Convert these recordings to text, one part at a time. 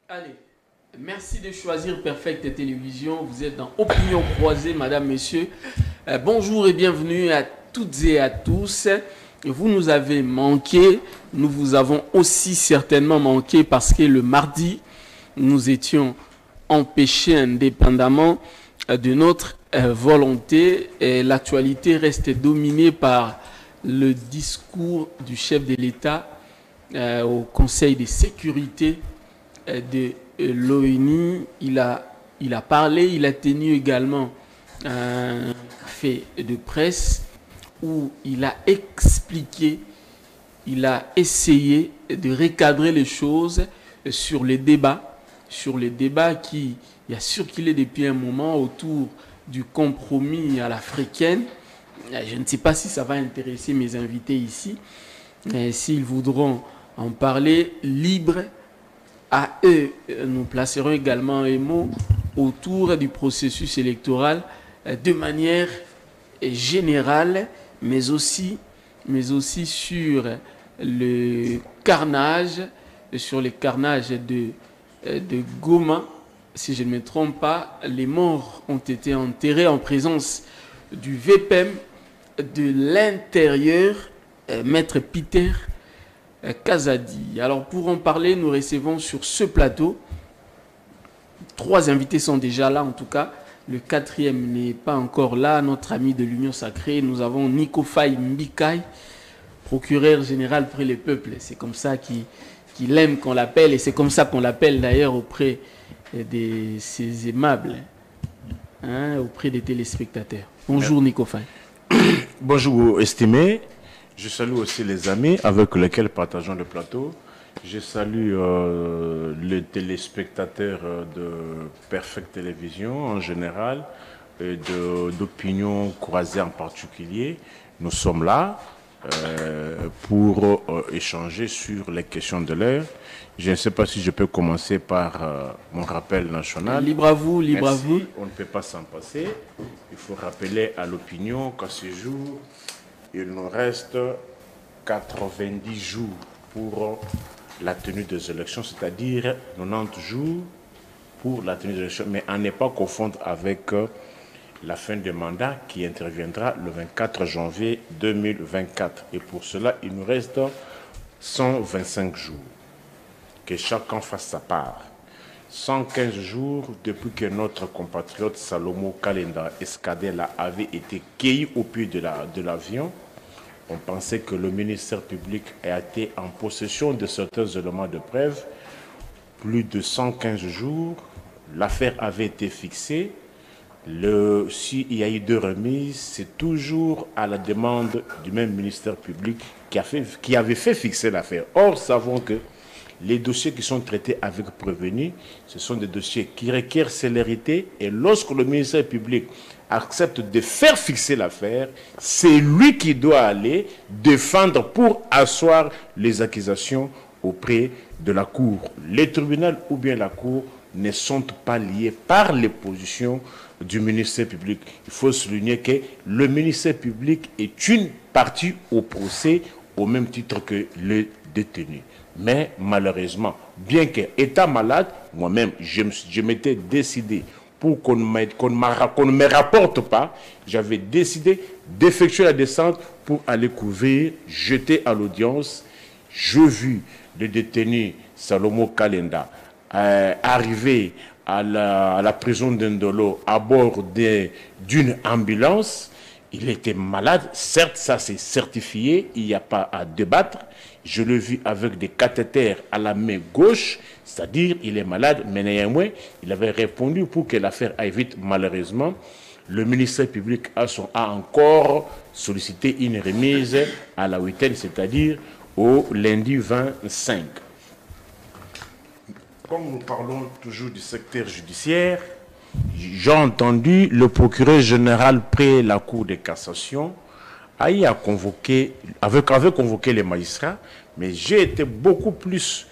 Allez, merci de choisir Perfect Télévision. Vous êtes dans Opinion Croisée, madame, messieurs. Bonjour et bienvenue à toutes et à tous. Vous nous avez manqué. Nous vous avons aussi certainement manqué parce que le mardi, nous étions empêchés indépendamment de notre volonté. L'actualité reste dominée par le discours du chef de l'État au Conseil de sécurité de l'ONU. Il a parlé, il a tenu également un fait de presse où il a expliqué, il a essayé de recadrer les choses sur les débats qui a circulé depuis un moment autour du compromis à l'africaine. Je ne sais pas si ça va intéresser mes invités ici, mais s'ils voudront en parler, libre à eux. Nous placerons également un mot autour du processus électoral de manière générale, mais aussi sur le carnage, de Goma. Si je ne me trompe pas, les morts ont été enterrés en présence du VPM de l'Intérieur, Maître Peter Kazadi. Alors pour en parler, nous recevons sur ce plateau, 3 invités sont déjà là en tout cas, le 4e n'est pas encore là, notre ami de l'Union Sacrée. Nous avons Nico Faye Mbikai, procureur général près les peuples. C'est comme ça qu'il aime qu'on l'appelle, et c'est comme ça qu'on l'appelle d'ailleurs auprès de ses aimables, auprès des téléspectateurs. Bonjour Nico Faye. Bonjour estimé. Je salue aussi les amis avec lesquels partageons le plateau. Je salue les téléspectateurs de Perfect Télévision en général et d'Opinion Croisée en particulier. Nous sommes là pour échanger sur les questions de l'heure. Je ne sais pas si je peux commencer par mon rappel national. Libre à vous, libre Merci. à vous. On ne peut pas s'en passer. Il faut rappeler à l'opinion qu'à ce jour, il nous reste 90 jours pour la tenue des élections, c'est-à-dire 90 jours pour la tenue des élections, mais à ne pas confondre avec la fin du mandat qui interviendra le 24 janvier 2024. Et pour cela, il nous reste 125 jours. Que chacun fasse sa part. 115 jours depuis que notre compatriote Salomo Kalenda Escadela avait été cueilli au pied de l'avion. On pensait que le ministère public a été en possession de certains éléments de preuve. Plus de 115 jours, l'affaire avait été fixée. S'il y a eu 2 remises, c'est toujours à la demande du même ministère public qui avait fait fixer l'affaire. Or, savons que les dossiers qui sont traités avec prévenu, ce sont des dossiers qui requièrent célérité, et lorsque le ministère public accepte de faire fixer l'affaire, c'est lui qui doit aller défendre pour asseoir les accusations auprès de la Cour. Les tribunaux ou bien la Cour ne sont pas liés par les positions du ministère public. Il faut souligner que le ministère public est une partie au procès au même titre que le détenu. Mais malheureusement, bien qu'étant malade, moi-même, je m'étais décidé pour qu'on ne me rapporte pas, j'avais décidé d'effectuer la descente pour aller couvrir, jeter à l'audience. Je vis le détenu Salomo Kalenda arriver à la prison d'Indolo à bord d'une ambulance. Il était malade, certes, ça c'est certifié, il n'y a pas à débattre. Je le vis avec des cathéters à la main gauche, c'est-à-dire il est malade, mais néanmoins, il avait répondu pour que l'affaire aille vite. Malheureusement, le ministère public a encore sollicité une remise à la 8e, c'est-à-dire au lundi 25. Comme nous parlons toujours du secteur judiciaire, j'ai entendu le procureur général près la Cour de cassation avait convoqué les magistrats, mais j'ai été beaucoup plus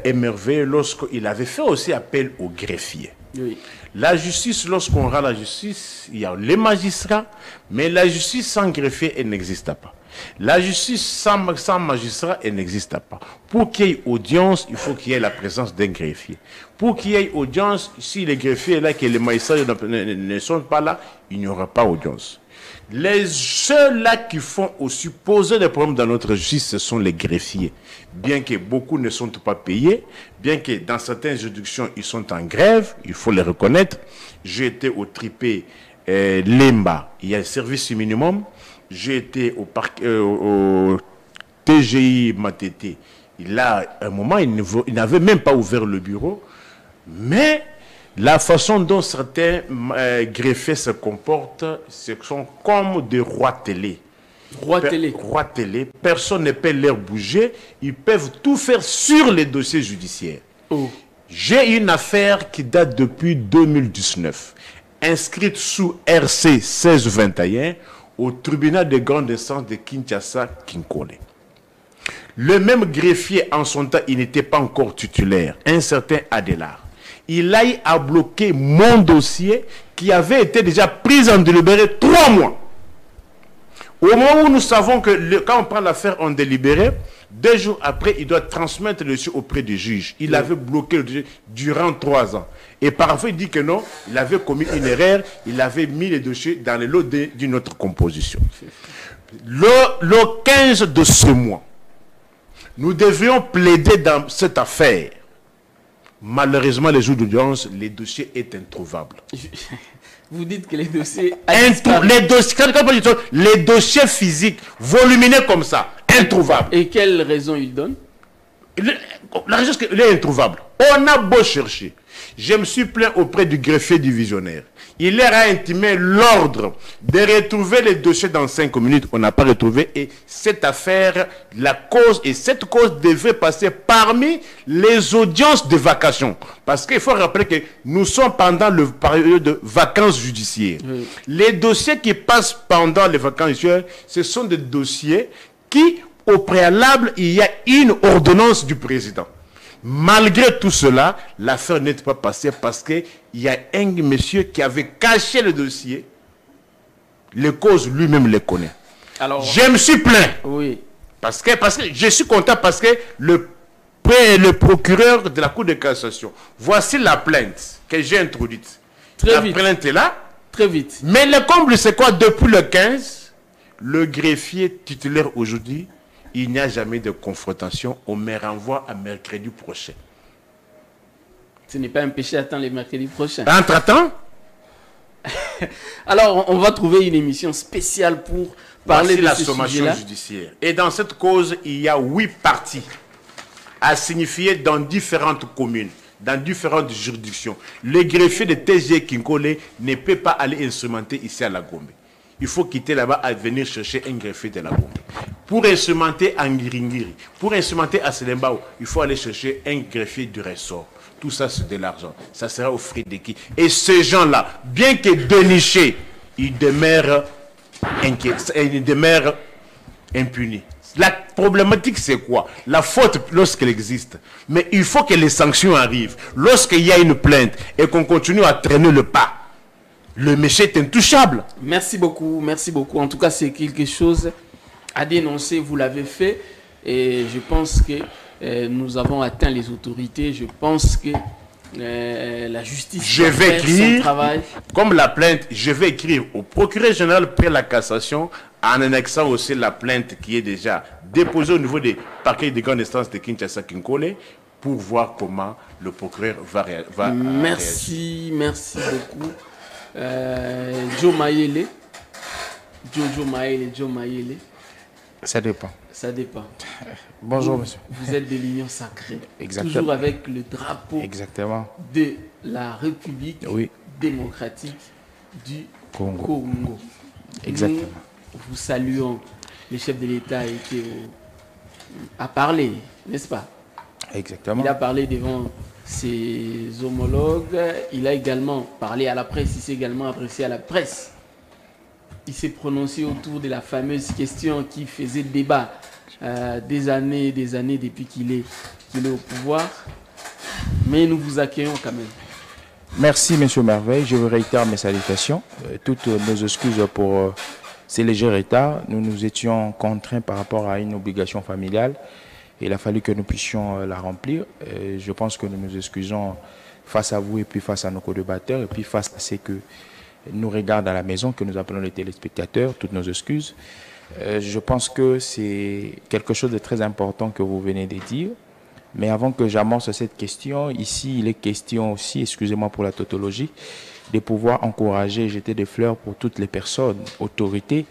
émerveillé lorsqu'il avait fait aussi appel aux greffiers. Oui. La justice, lorsqu'on rend la justice, il y a les magistrats, mais la justice sans greffier, elle n'existe pas. La justice sans magistrat, elle n'existe pas. Pour qu'il y ait audience, il faut qu'il y ait la présence d'un greffier. Pour qu'il y ait audience, si les greffiers là, que les magistrats ne sont pas là, il n'y aura pas audience. Ceux-là qui font aussi poser des problèmes dans notre justice, ce sont les greffiers. Bien que beaucoup ne sont pas payés, bien que dans certaines juridictions, ils sont en grève, il faut les reconnaître. J'ai été au tripé Lemba, il y a le service minimum. J'ai été au TGI Matete. À un moment, il n'avait même pas ouvert le bureau. Mais la façon dont certains greffiers se comportent, ce sont comme des rois télé. Rois télé. Personne ne peut leur bouger. Ils peuvent tout faire sur les dossiers judiciaires. Oh. J'ai une affaire qui date depuis 2019, inscrite sous RC 1621 au tribunal de grande instance de Kinshasa-Kinkole. Le même greffier, en son temps, il n'était pas encore titulaire, un certain Adélard. Il a bloqué mon dossier qui avait été déjà pris en délibéré 3 mois. Au moment où nous savons que quand on prend l'affaire en délibéré, 2 jours après, il doit transmettre le dossier auprès du juge. Il avait bloqué le dossier durant 3 ans. Et parfois, il dit que non, il avait commis une erreur, il avait mis le dossier dans le lot d'une autre composition. Le 15 de ce mois, nous devions plaider dans cette affaire. Malheureusement, les jours d'audience, les dossiers est introuvable. Vous dites que les dossiers... Les dossiers physiques, volumineux comme ça, introuvables. Et quelle raison il donne? La raison, c'est qu'il est introuvable. On a beau chercher. Je me suis plaint auprès du greffier divisionnaire. Il leur a intimé l'ordre de retrouver les dossiers dans 5 minutes. On n'a pas retrouvé. Et cette affaire, cette cause devait passer parmi les audiences de vacation. Parce qu'il faut rappeler que nous sommes pendant la période de vacances judiciaires. Oui. Les dossiers qui passent pendant les vacances judiciaires, ce sont des dossiers qui, au préalable, il y a une ordonnance du président. Malgré tout cela, l'affaire n'est pas passée parce qu'il y a un monsieur qui avait caché le dossier. Les causes, lui-même les connaît. Alors, je me suis plaint. Oui. Parce que je suis content parce que le procureur de la Cour de cassation, voici la plainte que j'ai introduite. La plainte est là. Très vite. Mais le comble, c'est quoi? Depuis le 15, le greffier titulaire aujourd'hui, il n'y a jamais de confrontation. On me renvoie à mercredi prochain. Ce n'est pas un péché d'attendre les mercredis prochains. Entre-temps? Alors, on va trouver une émission spéciale pour parler de la ce sommation judiciaire. Et dans cette cause, il y a 8 parties à signifier dans différentes communes, dans différentes juridictions. Le greffier de TG Kinkole ne peut pas aller instrumenter ici à la Gombe. Il faut quitter là-bas et venir chercher un greffier de la Gombe. Pour instrumenter à Ngiringiri, pour instrumenter à Selembao, il faut aller chercher un greffier du ressort. Tout ça, c'est de l'argent. Ça sera au frais de qui? Et ces gens-là, bien que dénichés, ils demeurent impunis. La problématique, c'est quoi? La faute, lorsqu'elle existe. Mais il faut que les sanctions arrivent. Lorsqu'il y a une plainte et qu'on continue à traîner le pas, le méchant est intouchable. Merci beaucoup, merci beaucoup. En tout cas, c'est quelque chose à dénoncer. Vous l'avez fait. Et je pense que nous avons atteint les autorités. Je pense que la justice je vais écrire, son travail. Comme la plainte, je vais écrire au procureur général après la cassation, en annexant aussi la plainte qui est déjà déposée au niveau des parquets de grande instance de Kinshasa-Kinkole, pour voir comment le procureur va réagir. Merci beaucoup. Joe Mayele. Ça dépend. Ça dépend. Bonjour, monsieur. Vous êtes de l'Union sacrée. Exactement. Toujours avec le drapeau de la République démocratique du Congo. Exactement. Nous vous saluons. Le chef de l'État a parlé, n'est-ce pas? Exactement. Il a parlé devant ses homologues. Il a également parlé à la presse. Il s'est également adressé à la presse. Il s'est prononcé autour de la fameuse question qui faisait débat des années depuis qu'il est au pouvoir. Mais nous vous accueillons quand même. Merci, monsieur Merveille. Je vous réitère mes salutations. Toutes nos excuses pour ces légers retards, nous nous étions contraints par rapport à une obligation familiale. Il a fallu que nous puissions la remplir. Je pense que nous nous excusons face à vous et puis face à nos co-débatteurs et puis face à ceux que nous regardent à la maison, que nous appelons les téléspectateurs, toutes nos excuses. Je pense que c'est quelque chose de très important que vous venez de dire. Mais avant que j'amorce cette question, ici, il est question aussi, excusez-moi pour la tautologie, de pouvoir encourager et jeter des fleurs pour toutes les personnes, autorités,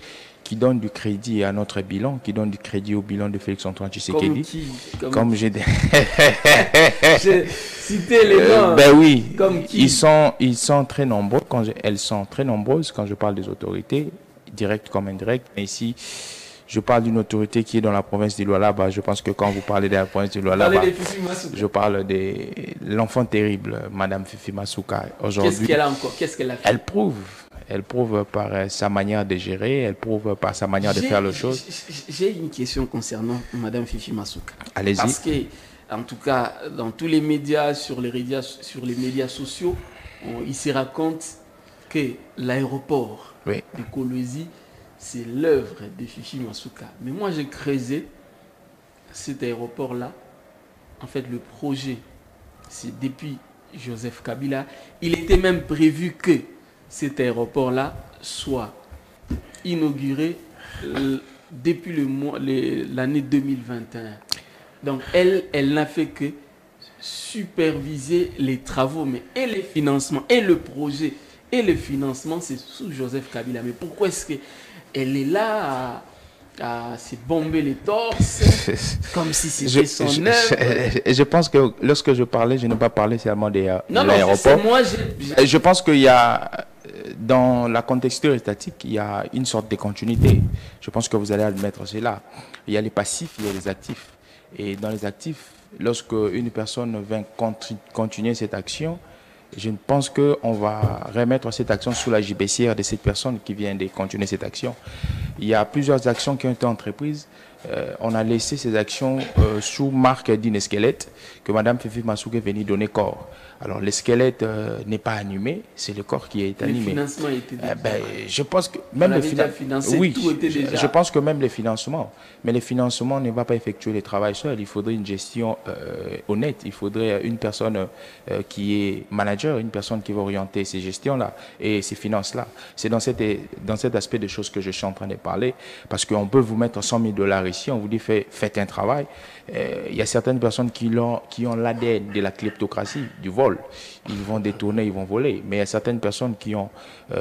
qui donnent du crédit à notre bilan, qui donnent du crédit au bilan de Félix-Antoine Tshisekedi. Comme qui? Comme j'ai J'ai cité les noms. Ben oui, Comme qui? ils sont très nombreux. Elles sont très nombreuses quand je parle des autorités, directes comme indirectes. Mais ici, je parle d'une autorité qui est dans la province du Lualaba. Bah, je pense que quand vous parlez de la province du Lualaba, je parle de l'enfant terrible, Madame Fifi Masuka. Aujourd'hui, qu'est-ce qu'elle a encore? Qu'est-ce qu'elle a fait? Elle prouve par sa manière de gérer, elle prouve par sa manière de faire les choses. J'ai une question concernant Madame Fifi Masuka. Allez-y. Parce que, en tout cas, dans tous les médias, sur les médias sociaux, il se raconte que l'aéroport de Kolwezi, c'est l'œuvre de Fifi Masuka. Mais moi, j'ai creusé cet aéroport-là. En fait, le projet, c'est depuis Joseph Kabila. Il était même prévu que cet aéroport-là soit inauguré depuis l'année 2021. Donc, elle n'a fait que superviser les travaux, mais et les financements, et le projet, et le financement, c'est sous Joseph Kabila. Mais pourquoi est-ce qu'elle est là à se bomber les torses comme si c'était son œuvre? Je pense que lorsque je parlais, je n'ai pas parlé seulement de l'aéroport. Je pense qu'il y a, dans la contexture étatique, il y a une sorte de continuité. Je pense que vous allez admettre cela. Il y a les passifs, il y a les actifs. Et dans les actifs, lorsque une personne vient continuer cette action, je pense qu'on va remettre cette action sous la JBCR de cette personne qui vient de continuer cette action. Il y a plusieurs actions qui ont été entreprises. On a laissé ces actions sous marque d'un squelette que Mme Fifi Masuka est venue donner corps. Alors, le squelette n'est pas animé, c'est le corps qui est animé. Le financement était déjà... je pense que même le financement, oui, tout était déjà... Je pense que même les financements, mais les financements ne va pas effectuer le travail seul. Il faudrait une gestion honnête. Il faudrait une personne qui est manager, une personne qui va orienter ces gestions-là et ces finances-là. C'est dans cet aspect de choses que je suis en train de parler, parce qu'on peut vous mettre 100 000 $ ici, on vous dit faites un travail. Il y a certaines personnes qui ont l'ADN de la kleptocratie, du vol. Ils vont détourner, ils vont voler. Mais il y a certaines personnes qui ont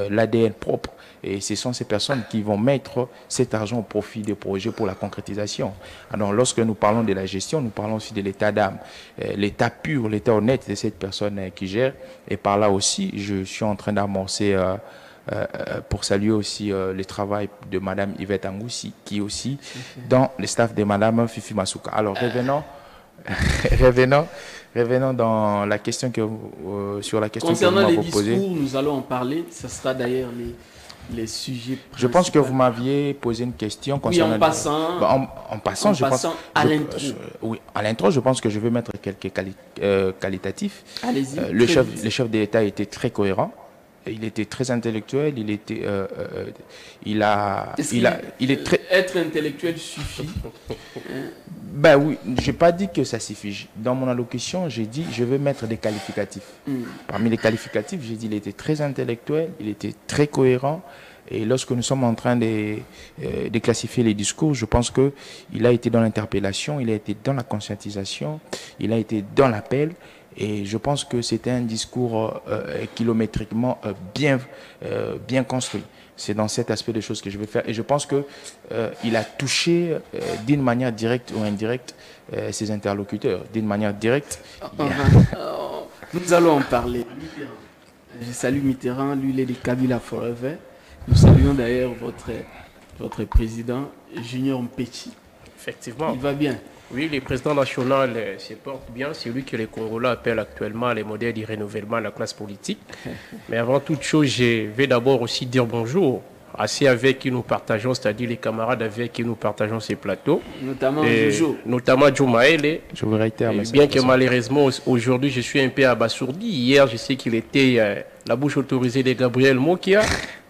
l'ADN propre. Et ce sont ces personnes qui vont mettre cet argent au profit des projets pour la concrétisation. Alors, lorsque nous parlons de la gestion, nous parlons aussi de l'état d'âme, l'état pur, l'état honnête de cette personne qui gère. Et par là aussi, je suis en train d'amorcer... pour saluer aussi le travail de Mme Yvette Angoussi, qui est aussi dans le staff de Mme Fifi Masuka. Alors, revenons dans la question sur la question concernant que vous les m'avez posée. discours, nous allons en parler. Ce sera d'ailleurs les sujets principaux. Je pense que vous m'aviez posé une question concernant... Oui, en passant, je pense, à l'intro. Oui, à l'intro, je pense que je vais mettre quelques qualitatifs. Allez-y. Le chef de l'État était très cohérent. Il était très intellectuel, il était, être intellectuel suffit. Ben oui, j'ai pas dit que ça suffit. Dans mon allocution, j'ai dit, je vais mettre des qualificatifs. Parmi les qualificatifs, j'ai dit, il était très intellectuel, il était très cohérent. Et lorsque nous sommes en train de classifier les discours, je pense que il a été dans l'interpellation, il a été dans la conscientisation, il a été dans l'appel. Et je pense que c'était un discours kilométriquement bien construit. C'est dans cet aspect de choses que je vais faire. Et je pense qu'il a touché d'une manière directe ou indirecte ses interlocuteurs. D'une manière directe. Nous allons en parler. Je salue Mitterrand, lui il est de Kabila Forever. Nous saluons d'ailleurs votre président, Junior Mpetshi. Effectivement. Il va bien. Oui, le président national se porte bien. C'est lui que les Congolais appellent actuellement les modèles du renouvellement de la classe politique. Mais avant toute chose, je vais d'abord aussi dire bonjour à ceux avec qui nous partageons, c'est-à-dire les camarades avec qui nous partageons ces plateaux. Notamment Jojo. Notamment Joumaël. Je vous réitère. Bien que malheureusement, aujourd'hui, je suis un peu abasourdi. Hier, je sais qu'il était la bouche autorisée de Gabriel Mokia.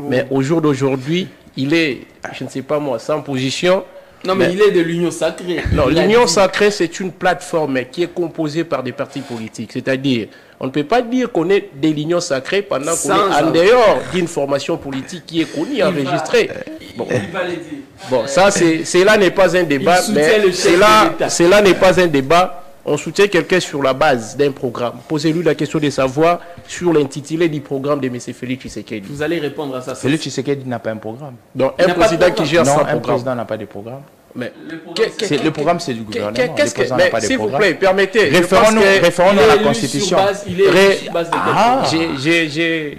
Mais au jour d'aujourd'hui, il est, je ne sais pas moi, sans position. Non, mais il est de l'Union Sacrée. Non, l'Union Sacrée, c'est une plateforme qui est composée par des partis politiques. C'est-à-dire, on ne peut pas dire qu'on est de l'Union Sacrée pendant qu'on est en dehors d'une formation politique qui est connue, enregistrée. Bon. Il va le dire. Bon, ça, cela n'est pas un débat, mais cela n'est pas un débat. On soutient quelqu'un sur la base d'un programme. Posez-lui la question de savoir sur l'intitulé du programme de M. Félix Tshisekedi. Vous allez répondre à ça. Félix Tshisekedi n'a pas un programme. Donc, un président qui gère son programme. Un président n'a pas de programme. Mais le programme, c'est du gouvernement. Le président n'a pas de programme. S'il vous plaît, permettez. Référons-nous à la Constitution.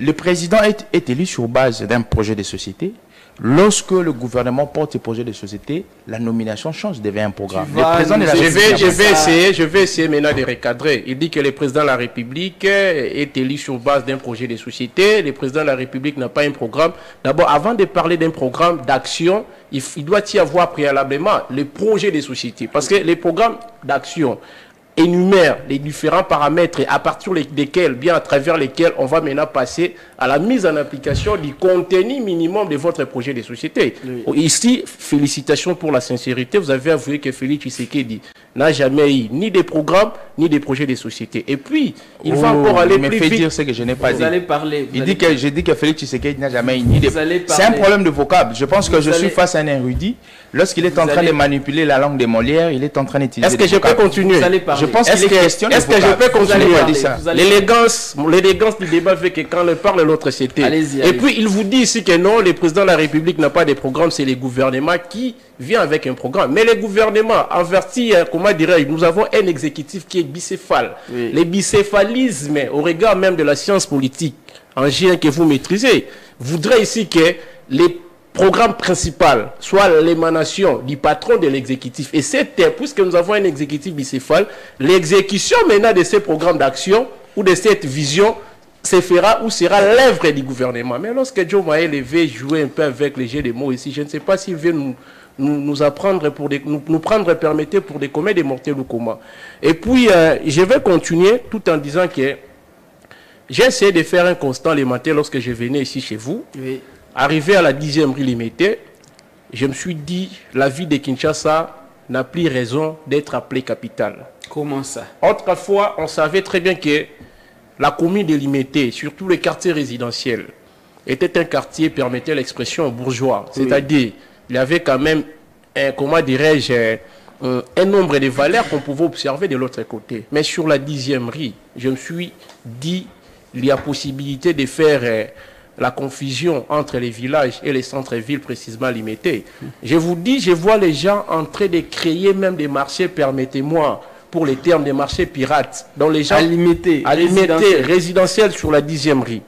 Le président est élu sur base d'un projet de société. Lorsque le gouvernement porte ce projet de société, la nomination change, devient un programme. Je vais essayer maintenant de recadrer. Il dit que le président de la République est élu sur base d'un projet de société. Le président de la République n'a pas un programme. D'abord, avant de parler d'un programme d'action, il doit y avoir préalablement le projet de société. Parce que les programmes d'action énumère les différents paramètres à partir desquels, bien à travers lesquels on va maintenant passer à la mise en application du contenu minimum de votre projet de société. Oui. Ici, félicitations pour la sincérité. Vous avez avoué que Félix Tshisekedi n'a jamais eu ni des programmes, ni des projets de société. Et puis, il va encore aller plus vite. Mais fait dire ce que je n'ai pas dit. J'ai dit que Félix Tshisekedi n'a jamais eu ni des... C'est un problème de vocable. Je pense que je suis face à un érudit. Lorsqu'il est en train de manipuler la langue de Molière, il est en train d'utiliser... Est-ce que je peux continuer? Je pense qu'il est question de vocable. Est-ce que je peux continuer? L'élégance du débat fait que quand on parle, l'autre c'était. Et puis, il vous dit ici que non, le président de la République n'a pas de programme, c'est le gouvernement qui vient avec un programme. Mais le gouvernement, averti, comment dirais-je, nous avons un exécutif qui est bicéphale. Oui. Le bicéphalisme, au regard même de la science politique, en G1 que vous maîtrisez, voudrait ici que les programme principal soit l'émanation du patron de l'exécutif. Et c'est puisque nous avons un exécutif bicéphale, l'exécution maintenant de ces programmes d'action ou de cette vision se fera ou sera l'œuvre du gouvernement. Mais lorsque Joe Maël veut jouer un peu avec les jeux de mots ici, je ne sais pas s'il veut nous apprendre pour nous prendre permettre pour des comètes des mortels ou comment. Et puis, je vais continuer tout en disant que j'ai essayé de faire un constat le matin lorsque je venais ici chez vous. Oui. Arrivé à la 10e rue Limété, je me suis dit, la ville de Kinshasa n'a plus raison d'être appelée capitale. Comment ça? Autrefois, on savait très bien que la commune de Limété, surtout les quartiers résidentiels, était un quartier permettait l'expression bourgeois. Oui. C'est-à-dire, il y avait quand même, comment dirais-je, un nombre de valeurs qu'on pouvait observer de l'autre côté. Mais sur la 10e rue, je me suis dit, il y a possibilité de faire... la confusion entre les villages et les centres-villes précisément limités. Je vous dis, je vois les gens en train de créer même des marchés, permettez-moi, pour les termes des marchés pirates, dont les gens résidentiels sur la 10e rue.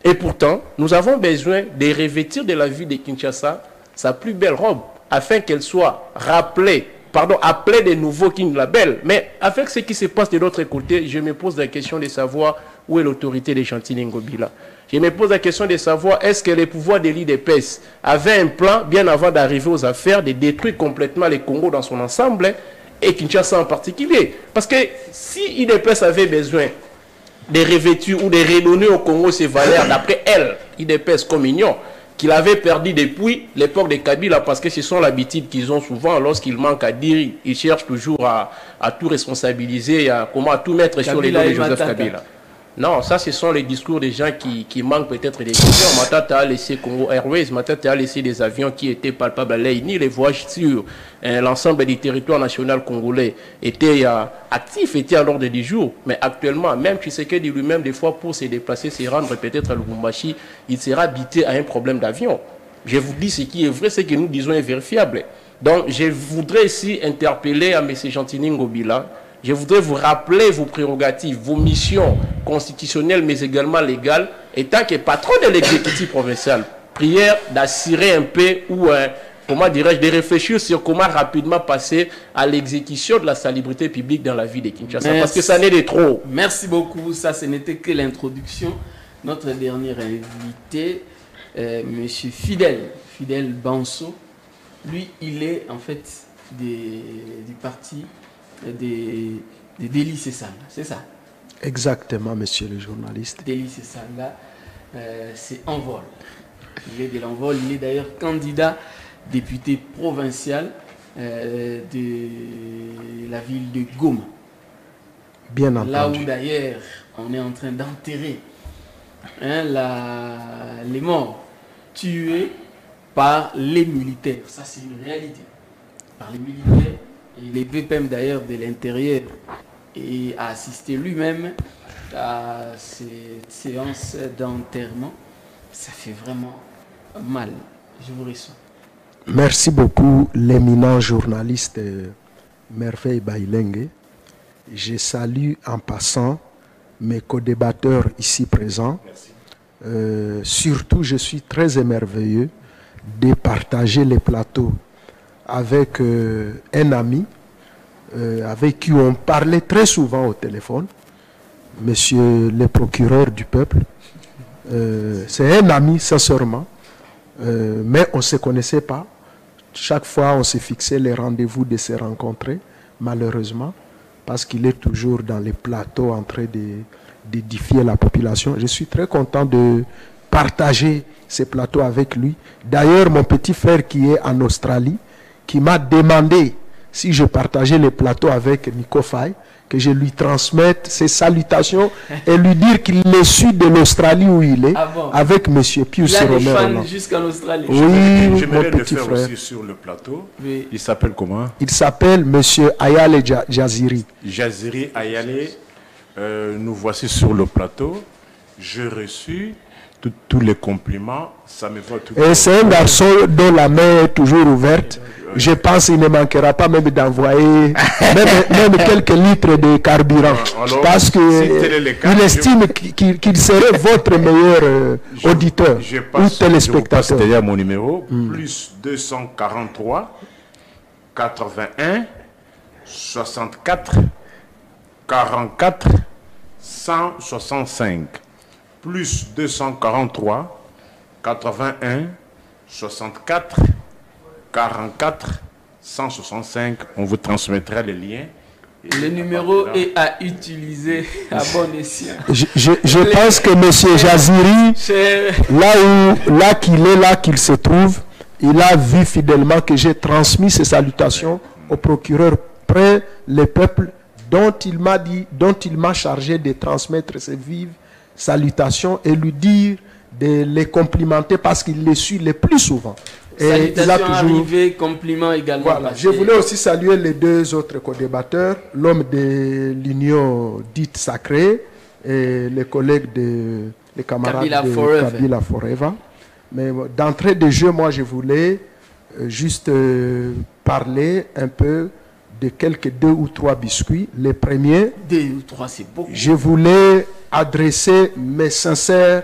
Et pourtant, nous avons besoin de revêtir de la ville de Kinshasa sa plus belle robe, afin qu'elle soit appelée de nouveau King Label. Mais avec ce qui se passe de l'autre côté, je me pose la question de savoir où est l'autorité de Chantini Ngobila. Je me pose la question de savoir est-ce que les pouvoirs de l'IDPS avaient un plan, bien avant d'arriver aux affaires, de détruire complètement le Congo dans son ensemble, et Kinshasa en particulier. Parce que si l'IDPS avait besoin de revêtir ou de redonner au Congo ses valeurs, d'après elle, l'IDPS comme union, qu'il avait perdu depuis l'époque de Kabila, parce que ce sont l'habitude qu'ils ont souvent, lorsqu'ils manquent à dire, ils cherchent toujours à tout responsabiliser, à tout mettre Kabila sur les dos de Joseph Kabila. Non, ça, ce sont les discours des gens qui manquent peut-être des questions. Matata a laissé Congo Airways, Matata a laissé des avions qui étaient palpables à l'œil, ni les voyages sur l'ensemble du territoire national congolais étaient actifs, étaient à l'ordre du jour. Mais actuellement, même Tshisekedi lui-même, des fois, pour se déplacer, se rendre peut-être à Lubumbashi, il sera habité à un problème d'avion. Je vous dis ce qui est vrai, ce que nous disons est vérifiable. Donc, je voudrais ici interpeller à M. Chantini Ngobila. Je voudrais vous rappeler vos prérogatives, vos missions constitutionnelles, mais également légales, étant que patron de l'exécutif provincial. Prière d'assurer un peu ou, comment dirais-je, de réfléchir sur comment rapidement passer à l'exécution de la salubrité publique dans la ville de Kinshasa. Merci. Parce que ça n'est de trop. Merci beaucoup. Ça, ce n'était que l'introduction. Notre dernier invité, M. Fidèle Banso, lui, il est en fait du parti des Délices Sanga, c'est ça? Exactement, monsieur le journaliste. Délices Sanga, c'est en vol. Il est de l'envol. Il est d'ailleurs candidat député provincial de la ville de Goma. Bien entendu. Là où d'ailleurs on est en train d'enterrer les morts tués par les militaires. Ça, c'est une réalité. Par les militaires et les BPM d'ailleurs de l'intérieur. Et a assisté lui-même à cette séance d'enterrement. Ça fait vraiment mal. Je vous reçois. Merci beaucoup, l'éminent journaliste Merveille Bailenge. Je salue en passant mes co-débatteurs ici présents. Surtout, je suis très émerveilleux de partager les plateaux avec un ami avec qui on parlait très souvent au téléphone, monsieur le procureur du peuple. C'est un ami, sincèrement, mais on ne se connaissait pas. Chaque fois, on s'est fixé les rendez-vous de se rencontrer, malheureusement, parce qu'il est toujours dans les plateaux en train d'édifier la population. Je suis très content de partager ces plateaux avec lui. D'ailleurs, mon petit frère qui est en Australie, qui m'a demandé si je partageais les plateaux avec Nico Faye, que je lui transmette ses salutations et lui dire qu'il est su de l'Australie où il est, avec M. Pius Romer. Il a des fans jusqu'en Australie. Oui, j'aimerais mon le petit faire frère. aussi sur le plateau. Oui. Il s'appelle comment? Il s'appelle M. Ayale Jaziri. Jaziri Ayale. Nous voici sur le plateau. J'ai reçu tous les compliments. Ça me va tout. Et c'est un garçon dont la main est toujours ouverte. Je pense qu'il ne manquera pas même d'envoyer même quelques litres de carburant. Alors, parce qu'il estime qu'il serait votre meilleur auditeur ou téléspectateur. C'est-à-dire mon numéro, plus 243 81 64 44 165. Plus 243 81 64 44 165. On vous transmettra les liens. Le numéro est à utiliser à bon escient. Je pense que M. Jaziri, là qu'il se trouve, il a vu fidèlement que j'ai transmis ses salutations au procureur près le peuple dont il m'a chargé de transmettre ses vives salutations et lui dire de les complimenter parce qu'il les suit le plus souvent. Et salutations arrivées, compliments également. Voilà. Je voulais aussi saluer les deux autres co-débatteurs, l'homme de l'Union dite sacrée et les collègues les camarades de Kabila Forever. Mais d'entrée de jeu, moi je voulais juste parler un peu de quelques 2 ou 3 biscuits. Les premiers, 2 ou 3, c'est beaucoup. Je voulais adresser mes sincères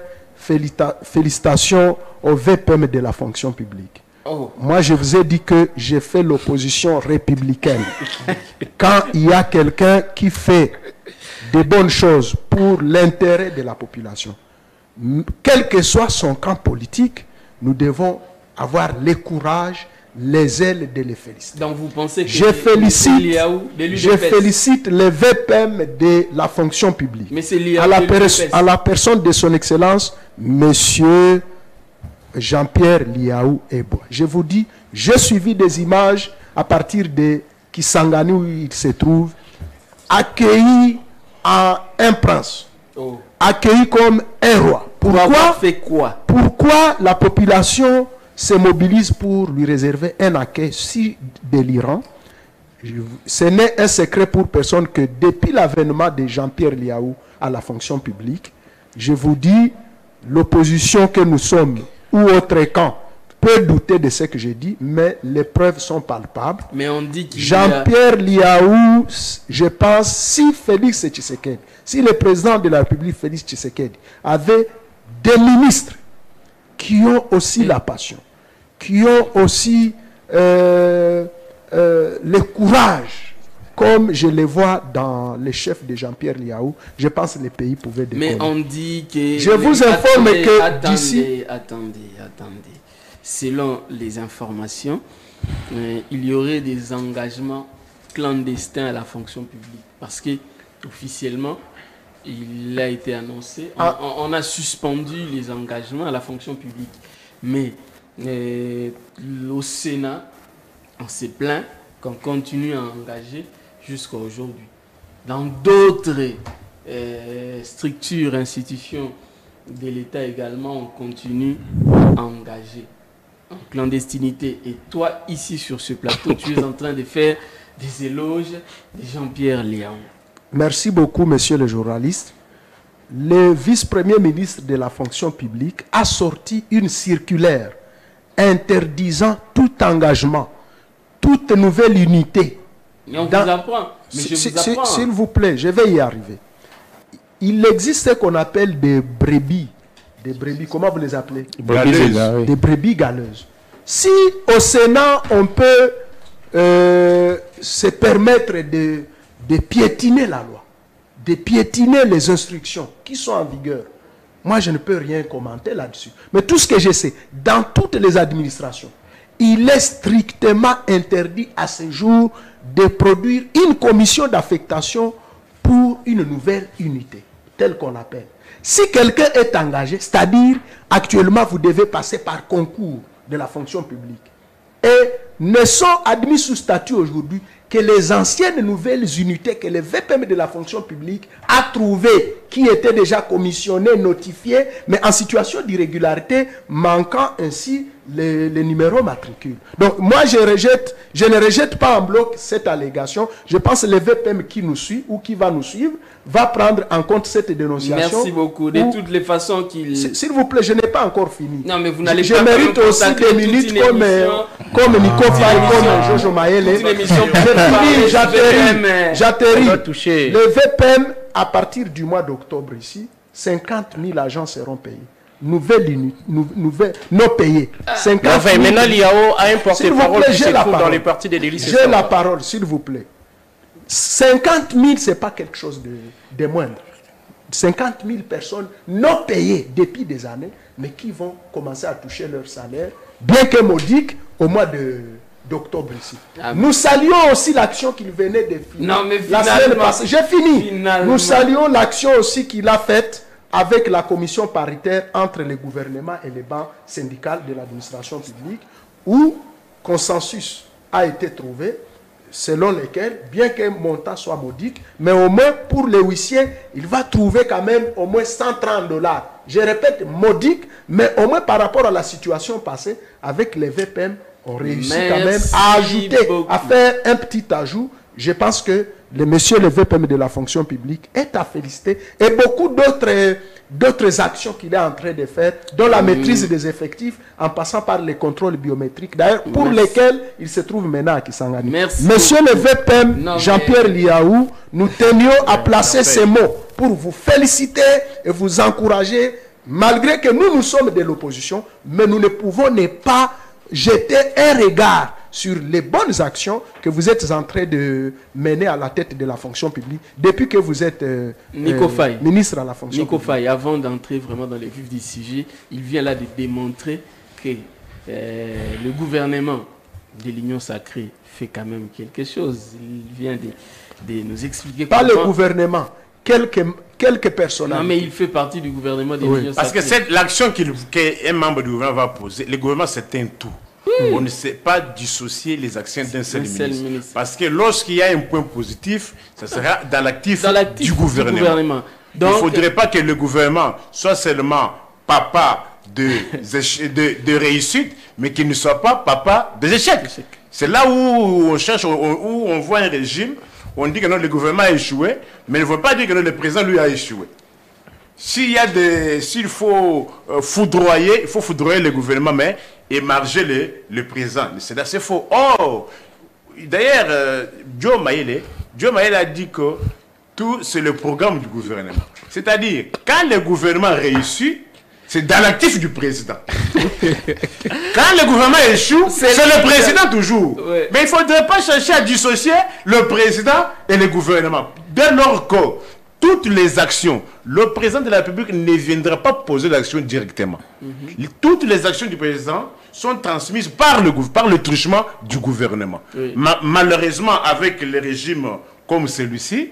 félicitations au VPM de la fonction publique. Oh. Moi, je vous ai dit que j'ai fait l'opposition républicaine. Quand il y a quelqu'un qui fait de bonnes choses pour l'intérêt de la population, quel que soit son camp politique, nous devons avoir le courage, les ailes de les féliciter. Donc vous pensez que je félicite les VPM de la fonction publique. Mais c'est à la personne de son Excellence, Monsieur Jean-Pierre Liaou Eboa. Je vous dis, j'ai suivi des images à partir de Kisangani où il se trouve, accueilli en un prince, accueilli comme un roi. Pourquoi la population se mobilise pour lui réserver un accueil si délirant? Ce n'est un secret pour personne que depuis l'avènement de Jean-Pierre Liaou à la fonction publique, je vous dis, l'opposition que nous sommes ou autre camp peut douter de ce que j'ai dit, mais les preuves sont palpables. Mais on dit qu'il Jean-Pierre Liaou, je pense, si Félix Tshisekedi, si le président de la République, Félix Tshisekedi, avait des ministres qui ont aussi la passion, qui ont aussi le courage, comme je les vois dans les chefs de Jean-Pierre Liaou, je pense que les pays pouvaient décoller. Mais on dit que... Je vous informe que d'ici... Attendez. Selon les informations, il y aurait des engagements clandestins à la fonction publique. Parce que officiellement, il a été annoncé, on a suspendu les engagements à la fonction publique. Mais au Sénat, on s'est plaint qu'on continue à engager jusqu'à aujourd'hui. Dans d'autres structures, institutions de l'État également, on continue à engager en clandestinité. Et toi, ici sur ce plateau, tu es en train de faire des éloges de Jean-Pierre Liaou. Merci beaucoup, monsieur le journaliste. Le vice-premier ministre de la fonction publique a sorti une circulaire interdisant tout engagement, toute nouvelle unité. Mais on vous apprend. Mais je vous apprends. S'il vous plaît, je vais y arriver. Il existe ce qu'on appelle des brebis. Des brebis, comment vous les appelez? Galeuses. Des brebis galeuses. Si au Sénat, on peut se permettre de piétiner la loi, de piétiner les instructions qui sont en vigueur, moi je ne peux rien commenter là-dessus. Mais tout ce que je sais, dans toutes les administrations, il est strictement interdit à ce jour de produire une commission d'affectation pour une nouvelle unité, telle qu'on appelle. Si quelqu'un est engagé, c'est-à-dire actuellement vous devez passer par concours de la fonction publique, et ne sont admis sous statut aujourd'hui que les anciennes nouvelles unités que le VPM de la fonction publique a trouvées, qui étaient déjà commissionnées, notifiées, mais en situation d'irrégularité, manquant ainsi les numéros matricules. Donc moi je ne rejette pas en bloc cette allégation. Je pense que le VPM qui nous suit ou qui va nous suivre va prendre en compte cette dénonciation. Merci beaucoup. De toutes les façons qu'il... S'il vous plaît, je n'ai pas encore fini. Non, mais vous n'allez je pas... mérite aussi des minutes comme Nico Faye, comme Jojo Maëlle. J'atterris. Le VPM, à partir du mois d'octobre ici, 50 000 agents seront payés. Nouvelle unité, non payés. 50 000. Maintenant, l'IAO a un porte-parole qui se trouve dans les partis des délices. J'ai la parole, s'il vous plaît. 50 000, ce n'est pas quelque chose de moindre. 50 000 personnes non payées depuis des années, mais qui vont commencer à toucher leur salaire, bien que modique, au mois d'octobre ici. Nous saluons aussi l'action qu'il venait de finir. Non, mais la semaine passée. J'ai fini. Nous saluons l'action aussi qu'il a faite avec la commission paritaire entre le gouvernement et les bancs syndicales de l'administration publique, où consensus a été trouvé, selon lequel, bien qu'un montant soit modique, mais au moins pour les huissiers, il va trouver quand même au moins $130. Je répète, modique, mais au moins par rapport à la situation passée, avec les VPM, on réussit quand même à ajouter, à faire un petit ajout. Je pense que le monsieur le VPM de la fonction publique est à féliciter, et beaucoup d'autres actions qu'il est en train de faire, dont la maîtrise des effectifs, en passant par les contrôles biométriques, d'ailleurs pour lesquels il se trouve maintenant à Kisangani. Monsieur le VPM Jean-Pierre Liaou, nous tenions à placer ces mots pour vous féliciter et vous encourager, malgré que nous sommes de l'opposition, mais nous ne pouvons ne pas jeter un regard sur les bonnes actions que vous êtes en train de mener à la tête de la fonction publique depuis que vous êtes ministre à la fonction publique. Nico Faye, avant d'entrer vraiment dans les vifs du sujet, il vient là de démontrer que le gouvernement de l'Union sacrée fait quand même quelque chose. Il vient de nous expliquer... Pas le gouvernement, quelques personnes. Non, mais il fait partie du gouvernement de l'Union sacrée. Parce que l'action qu'un membre du gouvernement va poser, le gouvernement c'est un tout. On ne sait pas dissocier les actions d'un seul ministre. Parce que lorsqu'il y a un point positif, ça sera dans l'actif du gouvernement. Donc, il ne faudrait pas que le gouvernement soit seulement papa de réussite, mais qu'il ne soit pas papa des échecs. C'est là où on cherche, où on voit un régime, on dit que non, le gouvernement a échoué, mais il ne veut pas dire que non, le président lui a échoué. S'il faut foudroyer, il faut foudroyer le gouvernement, mais émarger le président. C'est faux. Oh, d'ailleurs, Joe Maëlle a dit que tout, c'est le programme du gouvernement. C'est-à-dire, quand le gouvernement réussit, c'est dans l'actif du président. Quand le gouvernement échoue, c'est le président toujours. Ouais. Mais il ne faudrait pas chercher à dissocier le président et le gouvernement. Dès lors que toutes les actions, le président de la République ne viendra pas poser l'action directement. Toutes les actions du président sont transmises par le truchement du gouvernement. Oui. Malheureusement, avec les régimes comme celui-ci,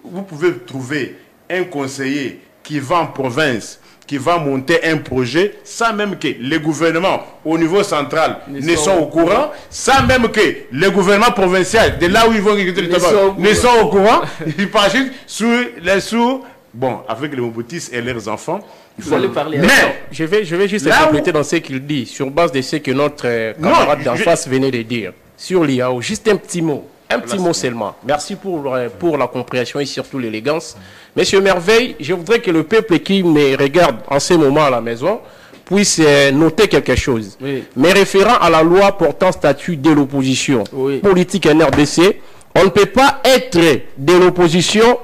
vous pouvez trouver un conseiller qui va en province, qui va monter un projet sans même que les gouvernements au niveau central ne sont au courant, sans même que les gouvernements provinciaux, de là où ils vont exécuter le tabac, ne sont au courant. Ils partent sous, bon, avec les Mobutistes et leurs enfants. Vous allez parler. Mais je vais juste compléter dans ce qu'il dit, sur base de ce que notre camarade d'en face venait de dire. Sur l'IAO, juste un petit mot. Un petit mot seulement. Merci pour la compréhension et surtout l'élégance. Monsieur Merveille, je voudrais que le peuple qui me regarde en ce moment à la maison puisse noter quelque chose. Oui. Mais référant à la loi portant statut de l'opposition politique NRDC, on ne peut pas être de l'opposition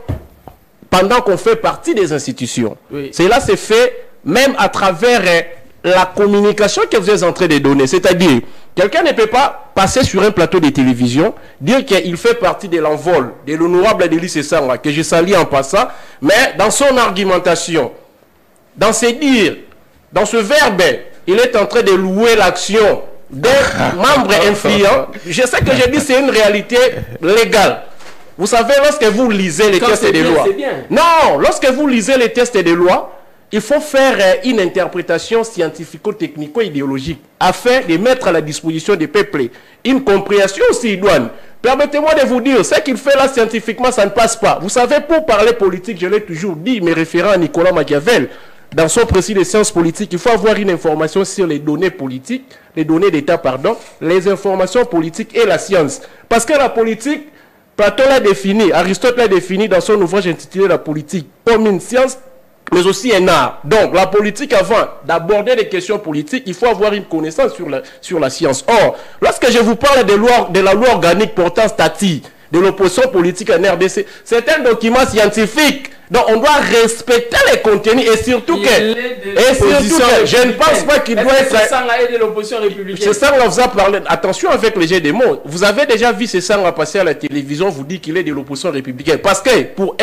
pendant qu'on fait partie des institutions. Oui. Cela se fait même à travers la communication que vous êtes en train de donner. C'est-à-dire, quelqu'un ne peut pas passer sur un plateau de télévision, dire qu'il fait partie de l'envol de l'honorable Adélie Sangwa, que je salue en passant, mais dans son argumentation, dans ses dires, dans ce verbe, il est en train de louer l'action des membres influents. Je sais que je dis c'est une réalité légale. Vous savez, lorsque vous lisez les textes des lois... Non, lorsque vous lisez les textes des lois, il faut faire une interprétation scientifico-technico-idéologique afin de mettre à la disposition des peuples une compréhension aussi idoine. Permettez-moi de vous dire, ce qu'il fait là scientifiquement, ça ne passe pas. Vous savez, pour parler politique, je l'ai toujours dit, mes référents à Nicolas Machiavel, dans son précis de sciences politiques, il faut avoir une information sur les données politiques, les données d'État, pardon, les informations politiques et la science. Parce que la politique, Platon l'a défini, Aristote l'a défini dans son ouvrage intitulé La politique comme une science, mais aussi un art. Donc, la politique, avant d'aborder les questions politiques, il faut avoir une connaissance sur la science. Or, lorsque je vous parle de la loi organique portant statut de l'opposition politique en RDC, c'est un document scientifique. Donc, on doit respecter les contenus et surtout que je ne pense pas qu'il doit être... C'est ça de l'opposition républicaine. C'est ça, on vous a parlé. Attention avec le jeu des mots. Vous avez déjà vu ce sang passer à la télévision, vous dit qu'il est de l'opposition républicaine. Parce que, pour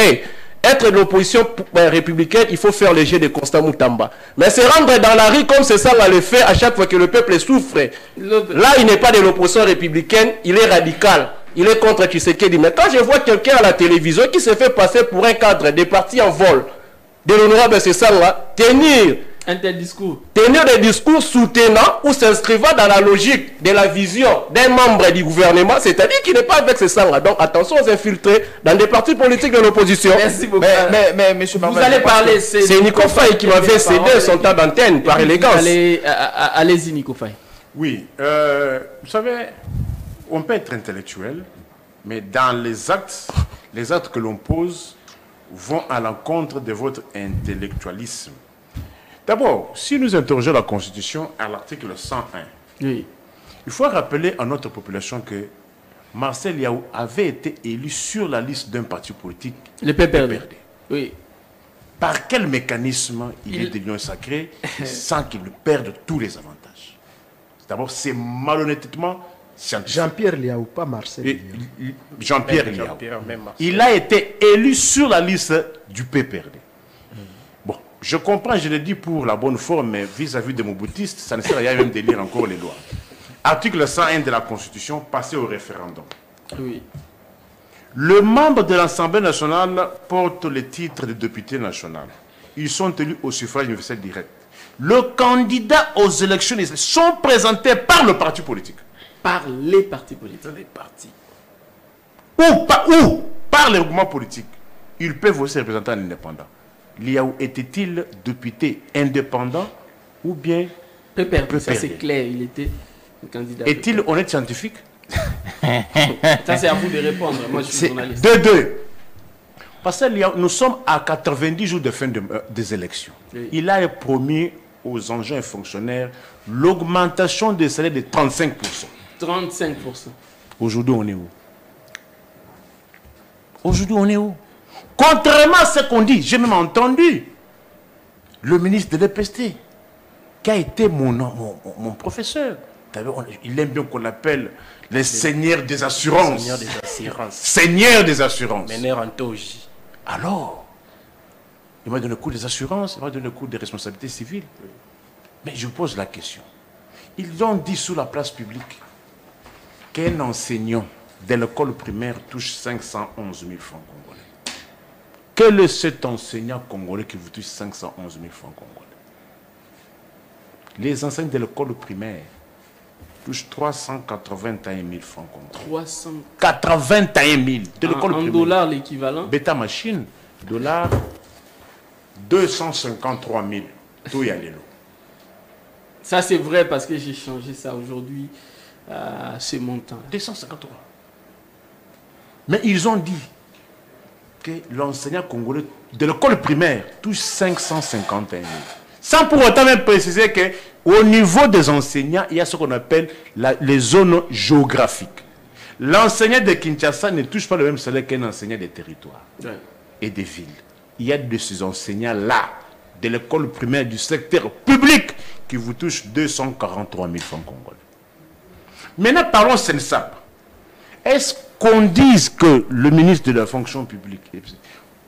être de l'opposition républicaine, il faut faire le jeu de Constant Moutamba. Mais se rendre dans la rue comme c'est ça le fait à chaque fois que le peuple souffre. Là, il n'est pas de l'opposition républicaine, il est radical. Il est contre Tshisekedi. Mais quand je vois quelqu'un à la télévision qui se fait passer pour un cadre des partis en vol de l'honorable Sessanga, tenir des discours soutenant ou s'inscrivant dans la logique de la vision d'un membre du gouvernement, c'est-à-dire qu'il n'est pas avec Sessanga. Donc attention aux infiltrés dans des partis politiques de l'opposition. Merci beaucoup. Mais monsieur vous allez parler. C'est Nico Faye qui m'avait cédé son temps d'antenne par élégance. Allez-y, Nico Faye. Oui, vous savez, on peut être intellectuel, mais dans les actes que l'on pose vont à l'encontre de votre intellectualisme. D'abord, si nous interrogeons la Constitution à l'article 101, il faut rappeler à notre population que Marcel Yaou avait été élu sur la liste d'un parti politique, le PPRD. Oui. Par quel mécanisme il est devenu sacré sans qu'il perde tous les avantages? D'abord, c'est malhonnêtement scientifique. Jean-Pierre Liaou, pas Marcel. Jean-Pierre Liaou. Il a été élu sur la liste du PPRD. Bon, je comprends, je le dis pour la bonne forme, mais vis-à-vis des Mobutistes, ça ne sert à rien même de lire encore les lois. Article 101 de la Constitution, passé au référendum. Oui. Le membre de l'Assemblée nationale porte le titre de député national. Ils sont élus au suffrage universel direct. Le candidat aux élections sont présentés par le parti politique. Par les partis politiques. Les partis. Ou par les groupements politiques. Ils peuvent aussi représenter un indépendant. Liaou était-il député indépendant ou bien PPRD? Ça c'est clair, il était candidat. Est-il honnête scientifique? Ça c'est à vous de répondre. Moi je suis journaliste. Parce que nous sommes à 90 jours de fin des élections. Oui. Il a promis aux engins et fonctionnaires l'augmentation des salaires de 35%. 35%. Aujourd'hui, on est où? Aujourd'hui, on est où? Contrairement à ce qu'on dit, j'ai même entendu le ministre de l'EPST, qui a été mon professeur. Il aime bien qu'on l'appelle les seigneurs des assurances. Seigneur des assurances. Seigneur des assurances. Mener en toji. Alors, il m'a donné le cours des assurances, il m'a donné le cours des responsabilités civiles. Mais je pose la question. Ils ont dit sous la place publique qu'un enseignant de l'école primaire touche 511 000 francs congolais. Quel est cet enseignant congolais qui vous touche 511 000 francs congolais? Les enseignants de l'école primaire touchent 381 000 francs congolais. 381 000 de l'école primaire. En dollars, l'équivalent? Bêta machine, dollars, 253 000. Tout y a l'élo. Ça, c'est vrai parce que j'ai changé ça aujourd'hui à ce montant. 253. Mais ils ont dit que l'enseignant congolais de l'école primaire touche 551 000. Sans pour autant même préciser qu'au niveau des enseignants, il y a ce qu'on appelle les zones géographiques. L'enseignant de Kinshasa ne touche pas le même salaire qu'un enseignant des territoires et des villes. Il y a de ces enseignants-là, de l'école primaire du secteur public, qui vous touchent 243 000 francs congolais. Maintenant, parlons SENSAP. Est-ce qu'on dise que le ministre de la fonction publique,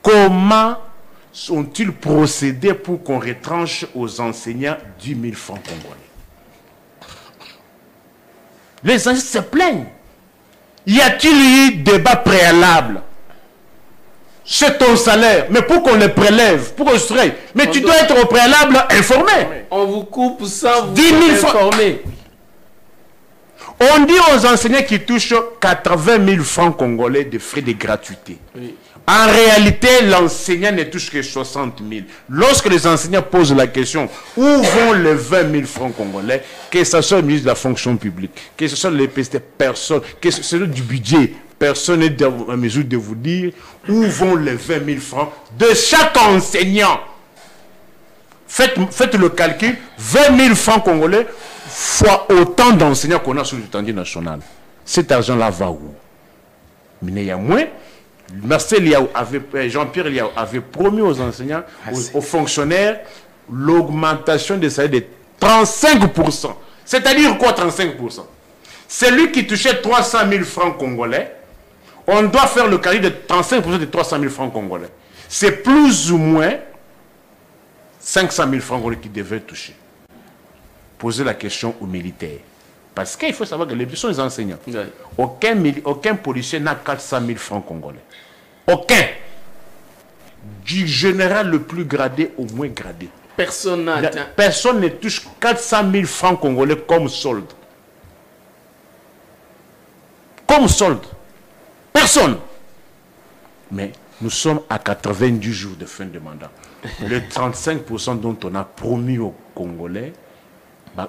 comment ont-ils procédé pour qu'on retranche aux enseignants 10 000 francs congolais? Les enseignants se plaignent. Y a-t-il eu débat préalable? C'est ton salaire, mais pour qu'on le prélève, pour qu'on se règle. Mais tu dois être au préalable informé. On vous coupe sans vous 10 000 informer. On dit aux enseignants qui touchent 80 000 francs congolais de frais de gratuité. Oui. En réalité, l'enseignant ne touche que 60 000. Lorsque les enseignants posent la question, où vont les 20 000 francs congolais, que ce soit le ministre de la fonction publique, que ce soit le PST, personne, que ce soit du budget, personne n'est en mesure de vous dire où vont les 20 000 francs de chaque enseignant. Faites le calcul, 20 000 francs congolais fois autant d'enseignants qu'on a sur l'étendue nationale. Cet argent-là va où? Mais il y a moins. Jean-Pierre Liao avait promis aux enseignants, aux fonctionnaires, l'augmentation des salaires de 35%. C'est-à-dire quoi 35%? Celui qui touchait 300 000 francs congolais, on doit faire le calcul de 35% de 300 000 francs congolais. C'est plus ou moins 500 000 francs congolais qui devaient toucher. Posez la question aux militaires. Parce qu'il faut savoir que les sont les enseignants. Oui. Aucun policier n'a 400 000 francs congolais. Aucun. Du général le plus gradé au moins gradé. Personne ne touche 400 000 francs congolais comme solde. Comme solde. Personne. Mais nous sommes à 90 jours de fin de mandat. Le 35% dont on a promis aux Congolais, a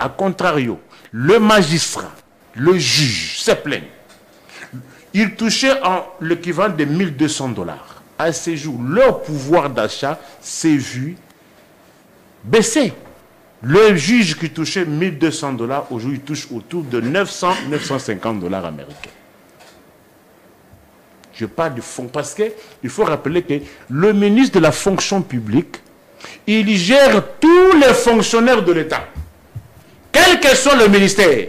contrario, le magistrat, le juge se plaignent. Ils touchaient l'équivalent de 1 200 $. À ces jours, leur pouvoir d'achat s'est vu baisser. Le juge qui touchait 1 200 $, aujourd'hui, touche autour de 950 $ américains. Je parle du fonds parce qu'il faut rappeler que le ministre de la fonction publique, il gère tous les fonctionnaires de l'État, quel que soit le ministère.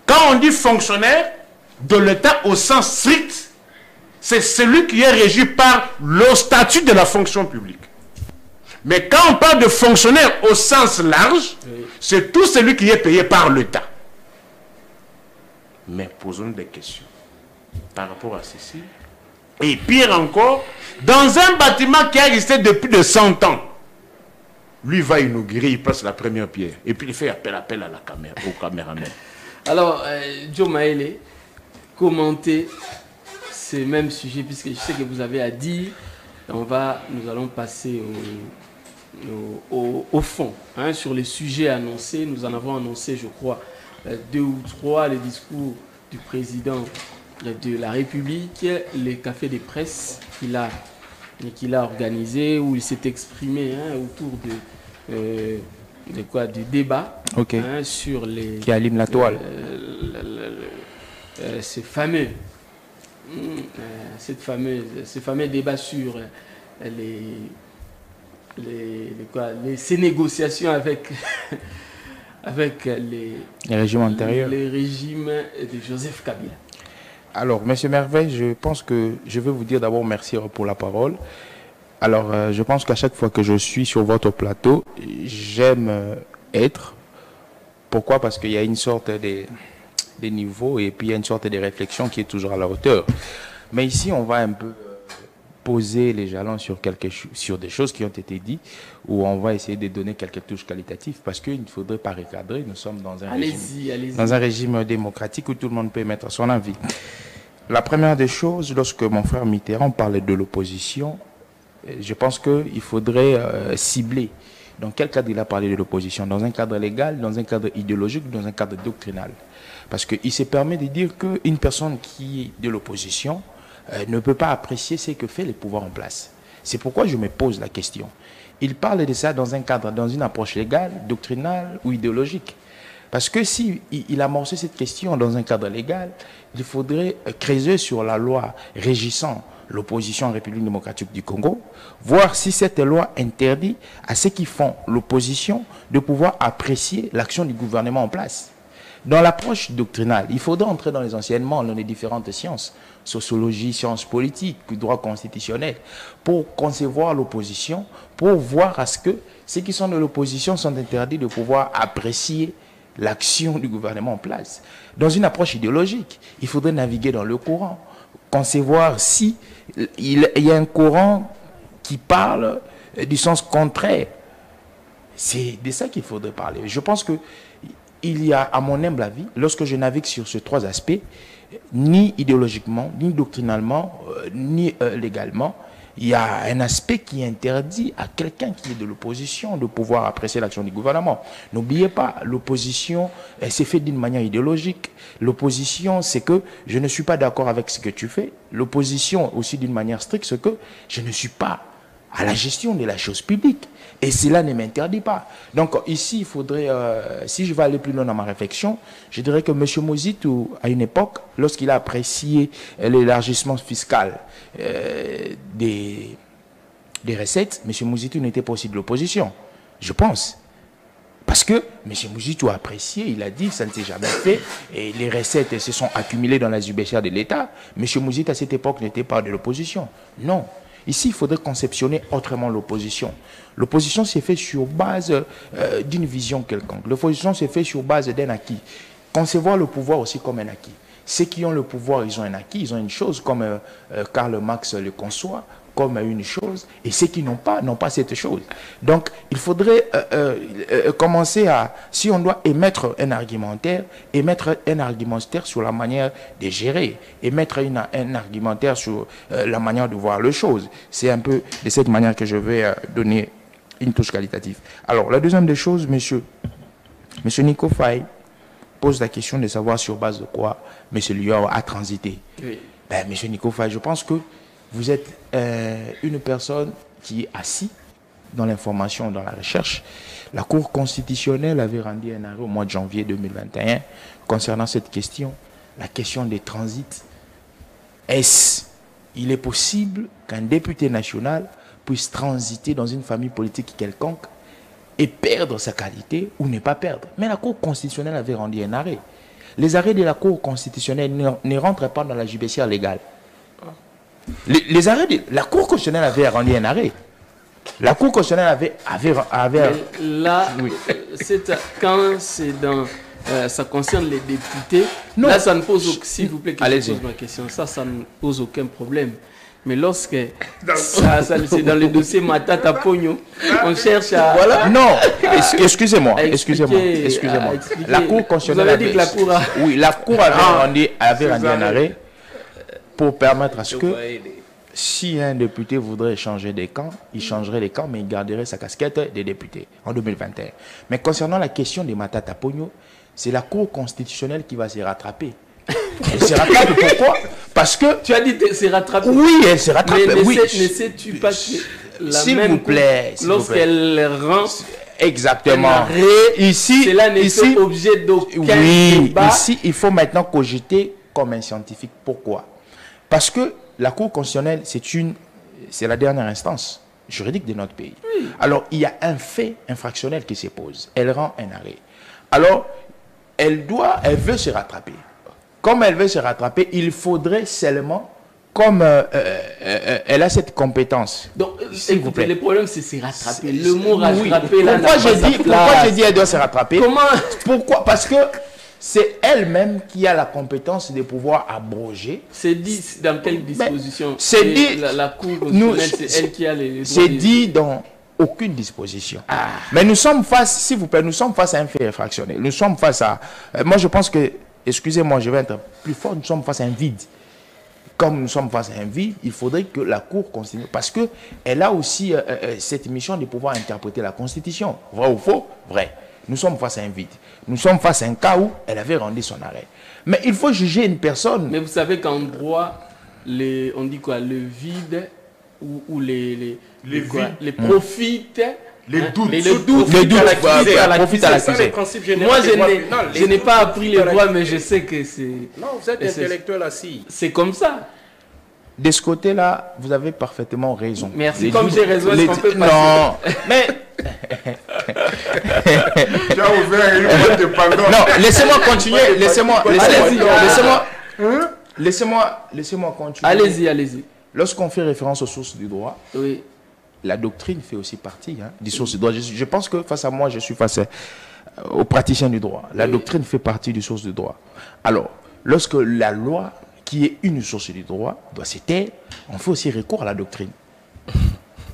Quand on dit fonctionnaire de l'État au sens strict, c'est celui qui est régi par le statut de la fonction publique. Mais quand on parle de fonctionnaire au sens large, c'est tout celui qui est payé par l'État. Mais posons des questions par rapport à ceci. Et pire encore, dans un bâtiment qui a existé depuis de 100 ans, lui va inaugurer, il place la première pierre. Et puis il fait appel à la caméra, au caméraman. Alors, Joe Maele, commentez ce même sujet, puisque je sais que vous avez à dire. Nous allons passer au fond. Hein, sur les sujets annoncés, nous en avons annoncé, je crois, 2 ou 3, le discours du président de la République, les cafés de presse qu'il a organisé, où il s'est exprimé autour du débat sur les... Qui allume la toile. Ce fameux débat sur ces négociations avec les régimes antérieurs. Les régimes de Joseph Kabila. Alors, Monsieur Merveille, je pense que je veux vous dire d'abord merci pour la parole. Alors, je pense qu'à chaque fois que je suis sur votre plateau, j'aime être. Pourquoi? Parce qu'il y a une sorte de niveaux et puis il y a une sorte de réflexion qui est toujours à la hauteur. Mais ici, on va un peu poser les jalons sur des choses qui ont été dites, où on va essayer de donner quelques touches qualitatives, parce qu'il ne faudrait pas recadrer. Nous sommes dans un régime démocratique où tout le monde peut mettre son avis. La première des choses, lorsque mon frère Mitterrand parlait de l'opposition, je pense qu'il faudrait cibler. Dans quel cadre il a parlé de l'opposition? Dans un cadre légal, dans un cadre idéologique, dans un cadre doctrinal? Parce qu'il se permet de dire qu'une personne qui est de l'opposition ne peut pas apprécier ce que fait les pouvoirs en place. C'est pourquoi je me pose la question. Il parle de ça dans un cadre, dans une approche légale, doctrinale ou idéologique. Parce que si il a amorcé cette question dans un cadre légal, il faudrait creuser sur la loi régissant l'opposition en République démocratique du Congo, voir si cette loi interdit à ceux qui font l'opposition de pouvoir apprécier l'action du gouvernement en place. Dans l'approche doctrinale, il faudra entrer dans les enseignements, dans les différentes sciences, sociologie, sciences politiques, droit constitutionnel, pour concevoir l'opposition, pour voir à ce que ceux qui sont de l'opposition sont interdits de pouvoir apprécier l'action du gouvernement en place. Dans une approche idéologique, il faudrait naviguer dans le courant, concevoir si il y a un courant qui parle du sens contraire. C'est de ça qu'il faudrait parler. Je pense que il y a, à mon humble avis, lorsque je navigue sur ces trois aspects, ni idéologiquement, ni doctrinalement, ni légalement, il y a un aspect qui interdit à quelqu'un qui est de l'opposition de pouvoir apprécier l'action du gouvernement. N'oubliez pas, l'opposition, c'est fait d'une manière idéologique. L'opposition, c'est que je ne suis pas d'accord avec ce que tu fais. L'opposition, aussi d'une manière stricte, c'est que je ne suis pas à la gestion de la chose publique. Et cela ne m'interdit pas. Donc ici, il faudrait, si je vais aller plus loin dans ma réflexion, je dirais que M. Mozitu, à une époque, lorsqu'il a apprécié l'élargissement fiscal des recettes, M. Mozitu n'était pas aussi de l'opposition, je pense. Parce que M. Mozitu a apprécié, il a dit que ça ne s'est jamais fait, et les recettes se sont accumulées dans la judiciaire de l'État. M. Mozitu, à cette époque, n'était pas de l'opposition. Non. Ici, il faudrait conceptionner autrement l'opposition. L'opposition s'est faite sur base d'une vision quelconque. L'opposition s'est faite sur base d'un acquis. Concevoir le pouvoir aussi comme un acquis. Ceux qui ont le pouvoir, ils ont un acquis, ils ont une chose, comme Karl Marx le conçoit, comme une chose, et ceux qui n'ont pas cette chose. Donc, il faudrait commencer à, si on doit émettre un argumentaire sur la manière de gérer, émettre un argumentaire sur la manière de voir les choses. C'est un peu de cette manière que je vais donner une touche qualitative. Alors, la deuxième des choses, monsieur Nico Faye pose la question de savoir sur base de quoi M. Lior a transité. Oui. Ben, monsieur Nico Faye, je pense que vous êtes une personne qui est assise dans l'information, dans la recherche. La Cour constitutionnelle avait rendu un arrêt au mois de janvier 2021 concernant cette question, la question des transits. Il est possible qu'un député national puisse transiter dans une famille politique quelconque et perdre sa qualité ou ne pas perdre. Mais la Cour constitutionnelle avait rendu un arrêt. Les arrêts de la Cour constitutionnelle ne rentrent pas dans la judiciaire légale. Les arrêts de la Cour constitutionnelle avait rendu un arrêt. La Cour constitutionnelle avait là, oui. Quand c'est dans ça concerne les députés, non. Là ça ne pose, s'il vous plaît, que je pose ma question, ça ne pose aucun problème. Mais lorsque c'est dans le dossier Matata Pogno, on cherche à... Voilà. Non, excusez-moi. La Cour constitutionnelle avait dit que la Cour a... Oui, la Cour avait rendu un arrêt pour permettre à ce que si un député voudrait changer des camps, il changerait les camps, mais il garderait sa casquette des députés en 2021. Mais concernant la question des Matata Pogno, c'est la Cour constitutionnelle qui va se rattraper. Elle se rattrape pourquoi? Parce que... Tu as dit qu'elle s'est rattrapée. Oui, elle s'est rattrapée. Mais oui. Ne sais-tu pas que s'il vous plaît, lorsqu'elle rend... Exactement. Ici, cela n'est pas objet d'aucun débat. Ici, il faut maintenant cogiter comme un scientifique. Pourquoi? Parce que la Cour constitutionnelle, c'est la dernière instance juridique de notre pays. Oui. Alors, il y a un fait infractionnel qui se pose. Elle rend un arrêt. Alors, elle veut se rattraper. Comme elle veut se rattraper, il faudrait seulement, comme elle a cette compétence. Donc, écoutez, le problème, c'est se rattraper. Le mot rattraper, oui. Pourquoi j'ai dit elle doit se rattraper? Comment? Pourquoi? Parce que c'est elle-même qui a la compétence de pouvoir abroger. C'est dit dans quelle disposition? C'est dit, la Cour constitutionnelle, c'est elle qui a les droits. C'est dit dans aucune disposition. Mais nous sommes face, s'il vous plaît, nous sommes face à un fait réfractionné. Nous sommes face à... moi, je pense que, excusez-moi, je vais être plus fort, nous sommes face à un vide. Comme nous sommes face à un vide, il faudrait que la Cour continue. Parce qu'elle a aussi cette mission de pouvoir interpréter la Constitution. Vrai ou faux? Vrai. Nous sommes face à un vide. Nous sommes face à un cas où elle avait rendu son arrêt. Mais il faut juger une personne. Mais vous savez qu'en droit, on dit quoi? Le vide ou les profites. Les doutes. Les doutes profitent à l'accusé. Moi, je n'ai pas appris les droits, mais je sais que c'est... Non, vous êtes intellectuel assis. C'est comme ça. De ce côté-là, vous avez parfaitement raison. Merci. Comme j'ai raison, est-ce qu'on peut passer? Non, mais... Tu as ouvert une boîte de Pandore. Non, laissez-moi continuer. Laissez-moi continuer. Allez-y. Lorsqu'on fait référence aux sources du droit, oui, la doctrine fait aussi partie des sources du droit. Je pense que face à moi, je suis face aux praticiens du droit. La doctrine fait partie des sources du droit. Alors, lorsque la loi, qui est une source du droit, doit se taire, on fait aussi recours à la doctrine.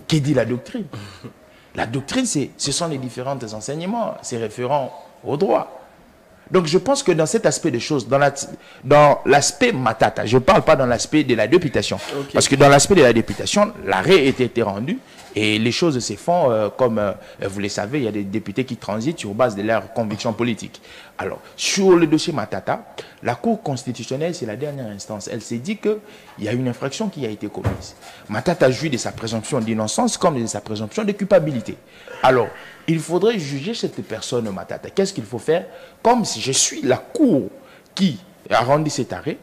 Qui dit la doctrine? La doctrine, ce sont les différents enseignements, c'est référent au droit. Donc je pense que dans cet aspect des choses, dans l'aspect Matata, je ne parle pas dans l'aspect de la députation. Okay. Parce que dans l'aspect de la députation, l'arrêt a été rendu et les choses se font comme vous le savez, il y a des députés qui transitent sur base de leurs convictions politiques. Alors, sur le dossier Matata, la Cour constitutionnelle, c'est la dernière instance. Elle s'est dit qu'il y a une infraction qui a été commise. Matata jouit de sa présomption d'innocence comme de sa présomption de culpabilité. Alors, il faudrait juger cette personne Matata. Qu'est-ce qu'il faut faire? Comme si je suis la Cour qui a rendu cet arrêt,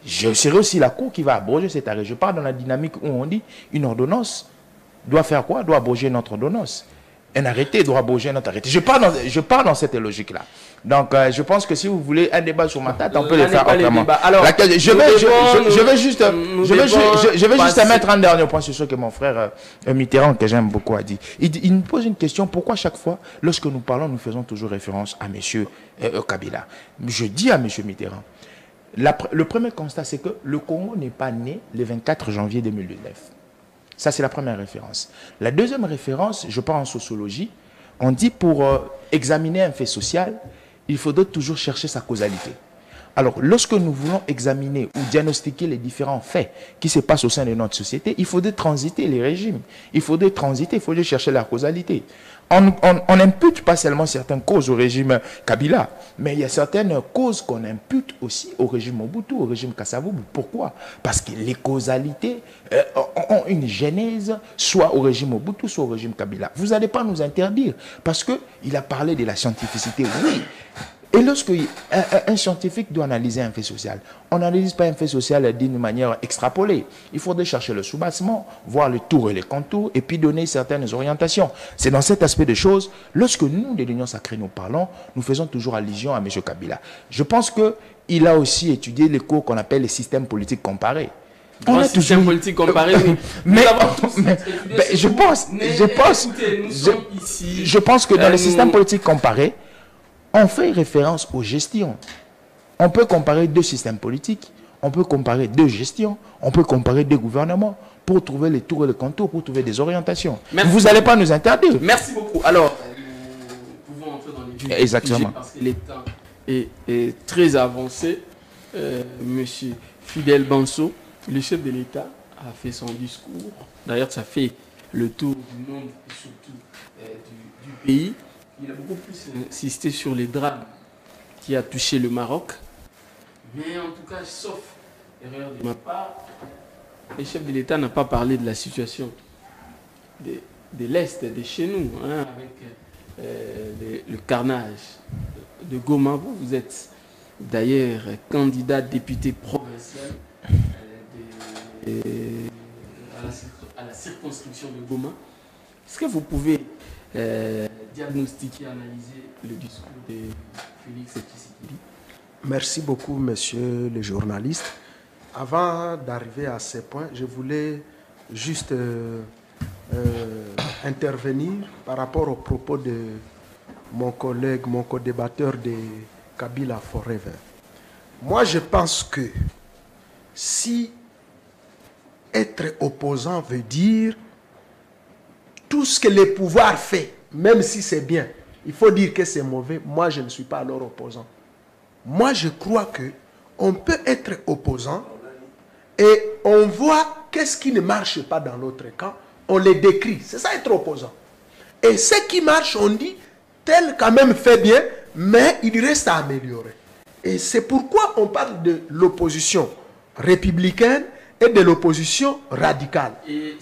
je serai aussi la Cour qui va abroger cet arrêt. Je parle dans la dynamique où on dit une ordonnance doit faire quoi? Doit abroger notre ordonnance. Un arrêté doit abroger notre arrêté. Je parle dans cette logique-là. Donc, je pense que si vous voulez un débat sur Matata, on peut le faire autrement. Alors, je vais juste mettre un dernier point sur ce que mon frère Mitterrand, que j'aime beaucoup, a dit. Il me pose une question. Pourquoi chaque fois, lorsque nous parlons, nous faisons toujours référence à M. Kabila? Je dis à M. Mitterrand, le premier constat, c'est que le Congo n'est pas né le 24 janvier 2019. Ça, c'est la première référence. La deuxième référence, je parle en sociologie, on dit pour examiner un fait social, il faudrait toujours chercher sa causalité. Alors, lorsque nous voulons examiner ou diagnostiquer les différents faits qui se passent au sein de notre société, il faudrait transiter les régimes. Il faudrait chercher la causalité. On n'impute pas seulement certaines causes au régime Kabila, mais il y a certaines causes qu'on impute aussi au régime Mobutu, au régime Kasavubu. Pourquoi? Parce que les causalités ont une genèse, soit au régime Mobutu, soit au régime Kabila. Vous n'allez pas nous interdire, parce qu'il a parlé de la scientificité, oui. Et lorsque un scientifique doit analyser un fait social, on n'analyse pas un fait social d'une manière extrapolée. Il faudrait chercher le soubassement, voir le tour et les contours, et puis donner certaines orientations. C'est dans cet aspect de choses, lorsque nous, de l'Union sacrée, nous parlons, nous faisons toujours allusion à M. Kabila. Je pense qu'il a aussi étudié les cours qu'on appelle les systèmes politiques comparés. On a toujours politique comparée, oui. mais je pense que dans les systèmes politiques comparés, on fait référence aux gestions. On peut comparer deux systèmes politiques, on peut comparer deux gestions, on peut comparer deux gouvernements pour trouver les tours et les contours, pour trouver des orientations. Merci. Vous n'allez pas nous interdire. Merci beaucoup. Alors, nous pouvons entrer dans les sujets. Exactement. Parce que le temps est très avancé. Monsieur Fidel Banso, le chef de l'État, a fait son discours. D'ailleurs, ça fait le tour du monde et surtout du pays. Il a beaucoup plus insisté sur les drames qui a touché le Maroc. Mais en tout cas, sauf erreur de ma part, le chef de l'État n'a pas parlé de la situation de l'Est, de chez nous, hein, avec le carnage de Goma. Vous êtes d'ailleurs candidat député provincial à la circonscription de Goma. Est-ce que vous pouvez diagnostiquer, analyser le discours de Félix Tshisekedi? Merci beaucoup, monsieur le journaliste. Avant d'arriver à ces points, je voulais juste intervenir par rapport aux propos de mon collègue, mon co-débatteur de Kabila Forever. Moi, je pense que si être opposant veut dire tout ce que le pouvoir fait, même si c'est bien, il faut dire que c'est mauvais, moi, je ne suis pas alors opposant. Moi, je crois que on peut être opposant et on voit qu'est-ce qui ne marche pas dans l'autre camp, on les décrit. C'est ça être opposant. Et ce qui marche, on dit, tel quand même fait bien, mais il reste à améliorer. Et c'est pourquoi on parle de l'opposition républicaine et de l'opposition radicale.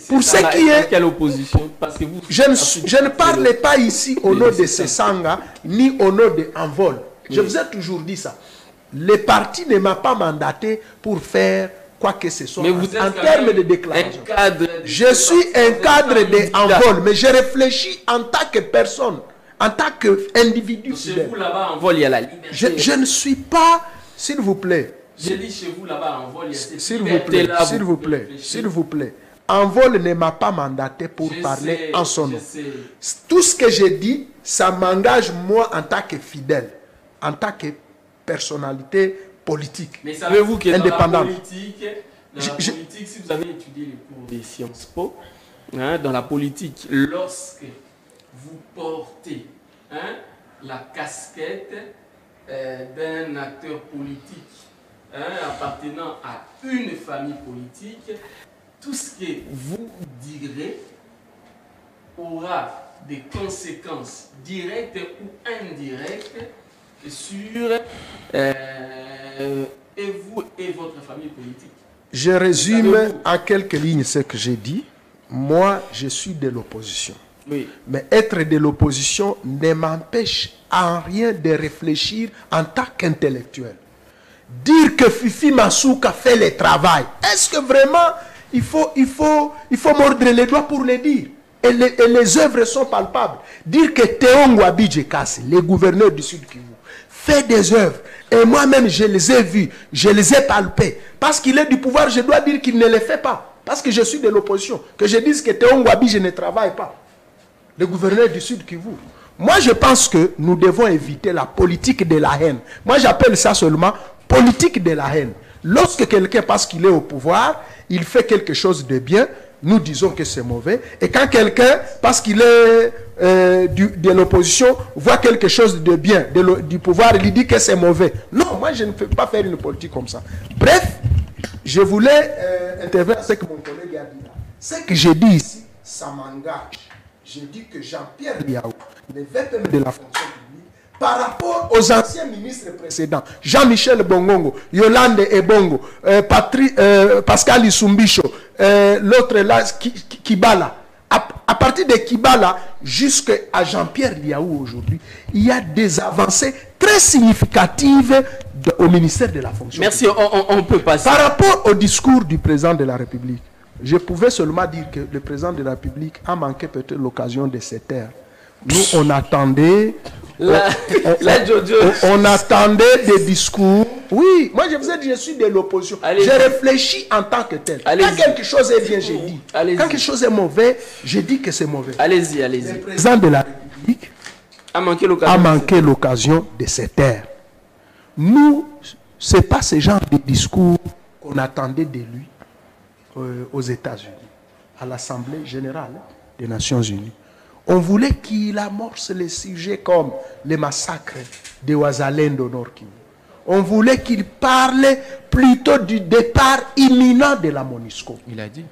Pour ce qui est... Quelle opposition? Parce que vous, je ne parle pas ici au nom de Sesanga, ni au nom de Envol. Je vous ai toujours dit ça. Le parti ne m'a pas mandaté pour faire quoi que ce soit. Mais vous êtes en termes de déclaration. Je suis un cadre de Envol, mais je réfléchis en tant que personne, en tant qu'individu. Chez vous là-bas, Envol, il y a la liberté. Je ne suis pas, s'il vous plaît. J'ai dit chez vous là-bas, Envol, il y a cette s'il vous plaît, Envol ne m'a pas mandaté pour parler en son nom. Tout ce que j'ai dit, ça m'engage moi en tant que fidèle, en tant que personnalité politique. Mais savez-vous que indépendante. Dans la politique, si vous avez étudié les cours des Sciences Po, hein, dans la politique, lorsque vous portez la casquette d'un acteur politique appartenant à une famille politique, tout ce que vous direz aura des conséquences directes ou indirectes sur et vous et votre famille politique. Je résume en quelques lignes ce que j'ai dit. Moi, je suis de l'opposition. Oui. Mais être de l'opposition ne m'empêche en rien de réfléchir en tant qu'intellectuel. Dire que Fifi Masuka fait le travail, est-ce que vraiment il faut mordre les doigts pour le dire? Et les œuvres sont palpables. Dire que Théongo Abidjekasi, le gouverneur du Sud Kivu, fait des œuvres, et moi-même je les ai vues, je les ai palpées, parce qu'il est du pouvoir, je dois dire qu'il ne les fait pas, parce que je suis de l'opposition, que je dise que Théongo Abidje ne travaille pas, le gouverneur du Sud Kivu. Moi je pense que nous devons éviter la politique de la haine. Moi j'appelle ça seulement politique de la haine. Lorsque quelqu'un, parce qu'il est au pouvoir, il fait quelque chose de bien, nous disons que c'est mauvais. Et quand quelqu'un, parce qu'il est de l'opposition, voit quelque chose de bien du pouvoir, il dit que c'est mauvais. Non, moi je ne peux pas faire une politique comme ça. Bref, je voulais intervenir avec ce que mon collègue a dit là. Ce que j'ai dit ici, ça m'engage. J'ai dit que Jean-Pierre Liaou, le VPM de la fonction publique, par rapport aux anciens ministres précédents, Jean-Michel Bongongo, Yolande Ebongo, Pascal Issumbicho, l'autre là, Kibala. À partir de Kibala jusqu'à Jean-Pierre Liaou aujourd'hui, il y a des avancées très significatives au ministère de la fonction publique. Merci, on peut passer. Par rapport au discours du président de la République, je pouvais seulement dire que le président de la République a manqué peut-être l'occasion de se taire. Nous, on attendait... on attendait des discours. Oui, moi je vous ai dit, je suis de l'opposition. Je réfléchis en tant que tel. Quand quelque chose est bien, j'ai dit. Quand quelque chose est mauvais, je dis que c'est mauvais. Allez-y, allez-y. Le président de la République a manqué l'occasion de se taire. Nous, ce n'est pas ce genre de discours qu'on attendait de lui aux États-Unis, à l'Assemblée générale des Nations Unies. On voulait qu'il amorce les sujets comme les massacres de Ouazalendo au Nord Kivu. On voulait qu'il parle plutôt du départ imminent de la MONUSCO. Il a dit.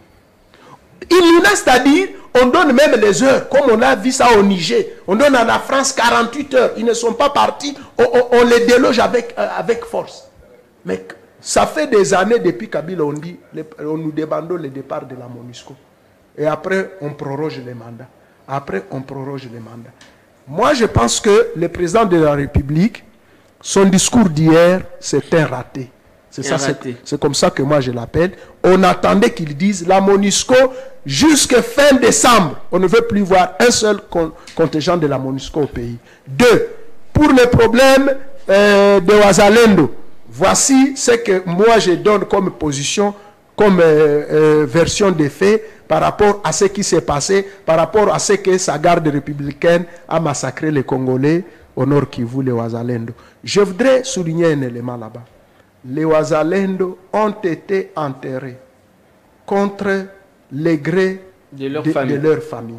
Imminent, c'est-à-dire, on donne même les heures, comme on a vu ça au Niger. On donne à la France 48 heures. Ils ne sont pas partis, on les déloge avec force. Mais ça fait des années depuis Kabila, on dit, on nous demande le départ de la MONUSCO. Et après, on proroge les mandats. Après, on proroge les mandats. Moi, je pense que le président de la République, son discours d'hier, c'est un raté. C'est comme ça que moi je l'appelle. On attendait qu'il dise la MONUSCO jusqu'à fin décembre. On ne veut plus voir un seul contingent de la MONUSCO au pays. 2. Pour le problème de Ouazalendo, voici ce que moi je donne comme position, comme version des faits par rapport à ce qui s'est passé, par rapport à ce que sa garde républicaine a massacré les Congolais au Nord Kivu, les Wazalendo. Je voudrais souligner un élément là-bas. Les Wazalendo ont été enterrés contre les gré de leur famille.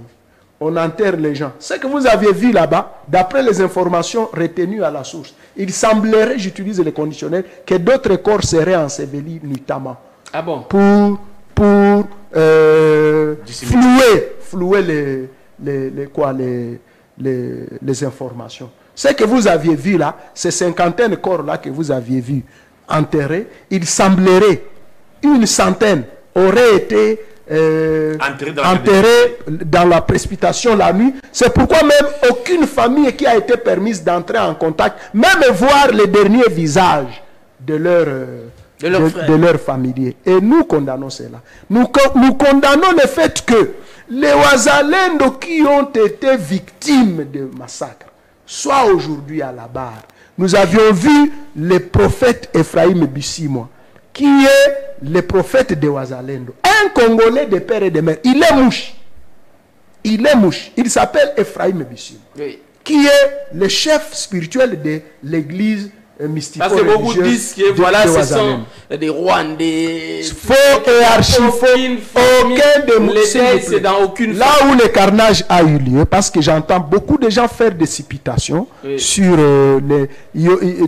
On enterre les gens. Ce que vous aviez vu là-bas, d'après les informations retenues à la source, il semblerait, j'utilise les conditionnels, que d'autres corps seraient ensevelis nuitamment. Ah bon? Pour flouer les informations. Ce que vous aviez vu là, ces cinquantaines de corps-là que vous aviez vu enterrés, il semblerait une centaine auraient été enterrés dans la précipitation la nuit. C'est pourquoi même aucune famille qui a été permise d'entrer en contact, même voir les derniers visages de leurs familiers. Et nous condamnons cela. Nous condamnons le fait que les Wazalendo qui ont été victimes de massacres soient aujourd'hui à la barre. Nous avions vu le prophète Ephraim Bissimo, qui est le prophète de Wazalendo. Un Congolais de père et de mère. Il est mouche. Il s'appelle Ephraim Bissimo. Oui. Qui est le chef spirituel de l'église mystique. Parce que beaucoup disent que voilà, ce sont des Rwandais. Faux et archi-faux. Aucun de nous. Dans aucune là où le carnage a eu lieu, parce que j'entends beaucoup de gens faire des supputations sur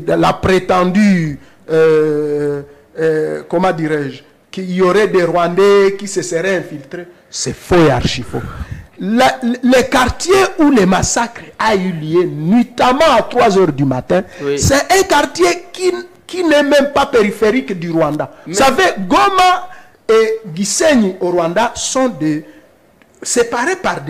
la prétendue, comment dirais-je, qu'il y aurait des Rwandais qui se seraient infiltrés. C'est faux et archi-faux. Le quartier où le massacre a eu lieu, notamment à 3 h du matin, c'est un quartier qui n'est même pas périphérique du Rwanda. Vous savez, Goma et Gisenyi au Rwanda sont séparés par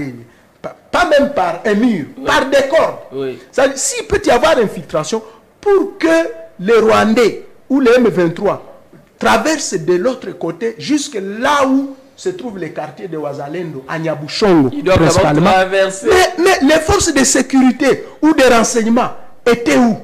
pas même par un mur, par des cordes. S'il peut y avoir infiltration, pour que les Rwandais ou les M23 traversent de l'autre côté jusque là où se trouve les quartiers de Wazalendo, à Nyabushongo. Ils doivent traverser. Mais les forces de sécurité ou de renseignement étaient où?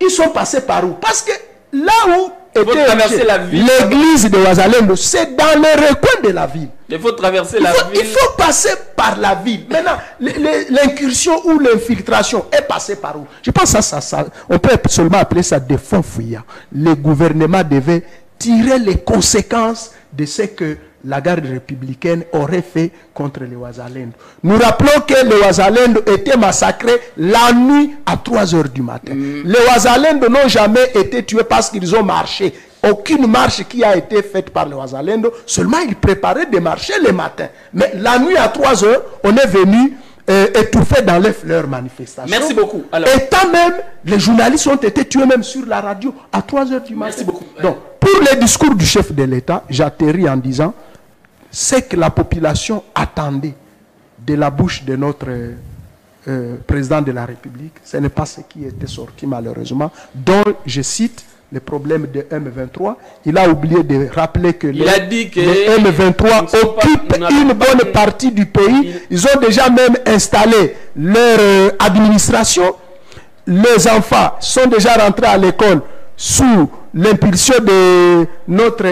Ils sont passés par où? Parce que là où était l'église de Wazalendo, c'est dans les recoins de la ville. Il faut traverser la ville. Il faut passer par la ville. Maintenant, l'incursion ou l'infiltration est passée par où? Je pense que ça, on peut seulement appeler ça des fonds fouillants. Le gouvernement devait tirer les conséquences de ce que la garde républicaine aurait fait contre les Wazalendo. Nous rappelons que les Wazalendo étaient massacrés la nuit à 3 h du matin. Les Wazalendo n'ont jamais été tués parce qu'ils ont marché. Aucune marche qui a été faite par les Wazalendo, seulement ils préparaient de marcher le matin. Mais la nuit à 3 h, on est venu étouffer dans leurs manifestations. Merci beaucoup. Alors, et tant même, les journalistes ont été tués même sur la radio à 3 h du matin. Merci beaucoup. Donc, pour le discours du chef de l'État, j'atterris en disant c'est que la population attendait de la bouche de notre président de la République. Ce n'est pas ce qui était sorti malheureusement, dont je cite le problème de M23. Il a oublié de rappeler que les M23 occupent une bonne partie du pays. Ils ont déjà même installé leur administration. Les enfants sont déjà rentrés à l'école sous l'impulsion de notre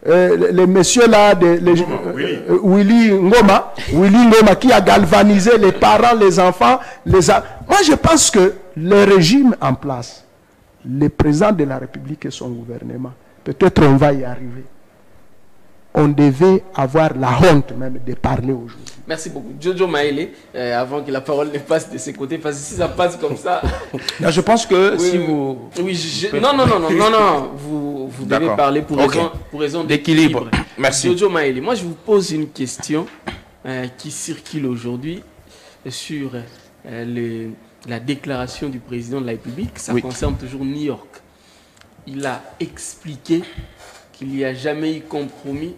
le monsieur là, Willy Ngoma, qui a galvanisé les parents, les enfants. Moi, je pense que le régime en place, le président de la République et son gouvernement, peut-être on va y arriver. On devait avoir la honte même de parler aujourd'hui. Merci beaucoup. Jojo Maele, avant que la parole ne passe de ses côtés, parce que si ça passe comme ça... Non, je pense que si vous... Oui, non, vous devez parler pour raison d'équilibre. Merci. Jojo Maele, moi je vous pose une question qui circule aujourd'hui sur la déclaration du président de la République. Ça concerne toujours New York. Il a expliqué qu'il n'y a jamais eu compromis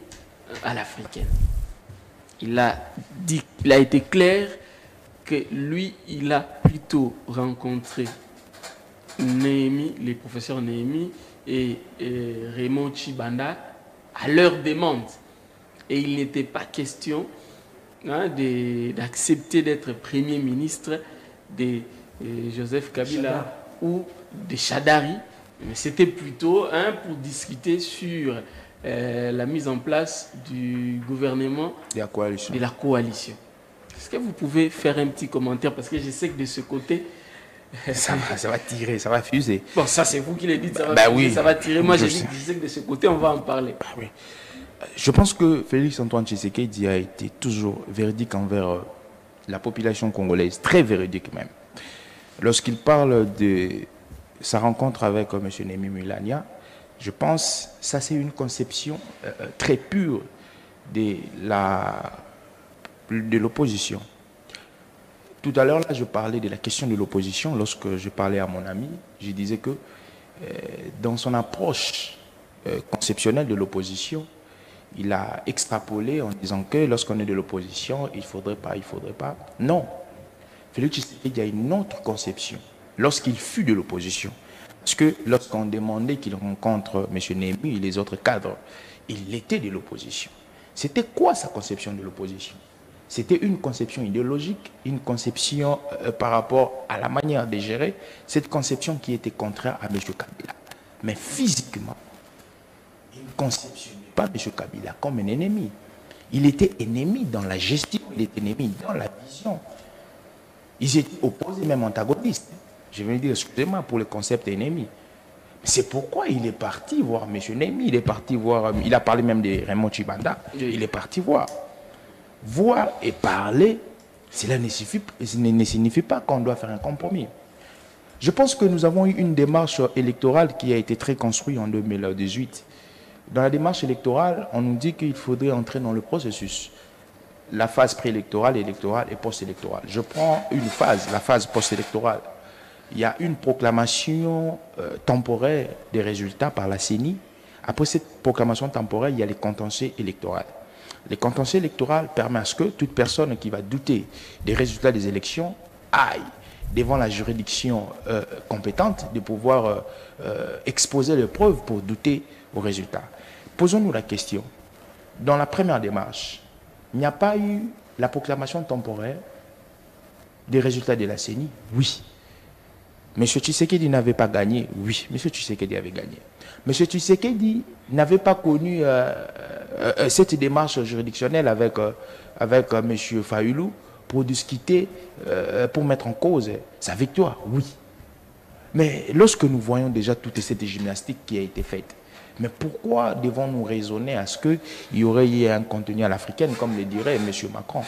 à l'africaine. Il a été clair que lui, il a plutôt rencontré les professeurs Néhémi et Raymond Chibanda à leur demande. Et il n'était pas question d'accepter d'être Premier ministre de Joseph Kabila ou de Chadari. Mais c'était plutôt pour discuter sur la mise en place du gouvernement de la coalition. Est-ce que vous pouvez faire un petit commentaire? Parce que je sais que de ce côté... ça va tirer, ça va fuser. Bon, ça c'est vous qui le dites, ça va tirer. Moi, je sais que de ce côté, on va en parler. Oui. Je pense que Félix Antoine Tshisekedi a été toujours véridique envers la population congolaise, très véridique même. Lorsqu'il parle de sa rencontre avec M. Némi Mulania, je pense que ça c'est une conception très pure de l'opposition. Tout à l'heure, là, je parlais de la question de l'opposition. Lorsque je parlais à mon ami, je disais que dans son approche conceptionnelle de l'opposition, il a extrapolé en disant que lorsqu'on est de l'opposition, il ne faudrait pas. Non. Félix Tshisekedi a une autre conception lorsqu'il fut de l'opposition. Parce que lorsqu'on demandait qu'il rencontre M. Némi et les autres cadres, il était de l'opposition. C'était quoi sa conception de l'opposition? C'était une conception idéologique, une conception par rapport à la manière de gérer, cette conception qui était contraire à M. Kabila. Mais physiquement, il ne conceptionnait pas M. Kabila comme un ennemi. Il était ennemi dans la gestion, il était ennemi dans la vision. Ils étaient opposés, même antagonistes. Je vais dire, excusez-moi pour le concept ennemi. C'est pourquoi il est parti voir M. Némi, il est parti voir, il a parlé même de Raymond Chibanda, il est parti voir. Voir et parler, cela ne signifie pas qu'on doit faire un compromis. Je pense que nous avons eu une démarche électorale qui a été très construite en 2018. Dans la démarche électorale, on nous dit qu'il faudrait entrer dans le processus. La phase préélectorale, électorale et post-électorale. Je prends une phase, la phase post-électorale. Il y a une proclamation temporaire des résultats par la CENI. Après cette proclamation temporaire, il y a les contentieux électoraux. Les contentieux électoraux permettent à ce que toute personne qui va douter des résultats des élections aille devant la juridiction compétente de pouvoir exposer les preuves pour douter aux résultats. Posons-nous la question. Dans la première démarche, il n'y a pas eu la proclamation temporaire des résultats de la CENI? Oui. M. Tshisekedi n'avait pas gagné? Oui. M. Tshisekedi avait gagné. M. Tshisekedi n'avait pas connu cette démarche juridictionnelle avec M. Fayoulou pour discuter, pour mettre en cause sa victoire? Oui. Mais lorsque nous voyons déjà toute cette gymnastique qui a été faite, mais pourquoi devons-nous raisonner à ce qu'il y aurait eu un contenu à l'africaine, comme le dirait M. Macron?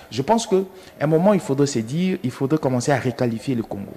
Je pense qu'à un moment, il faudrait se dire, il faudrait commencer à requalifier le Congo.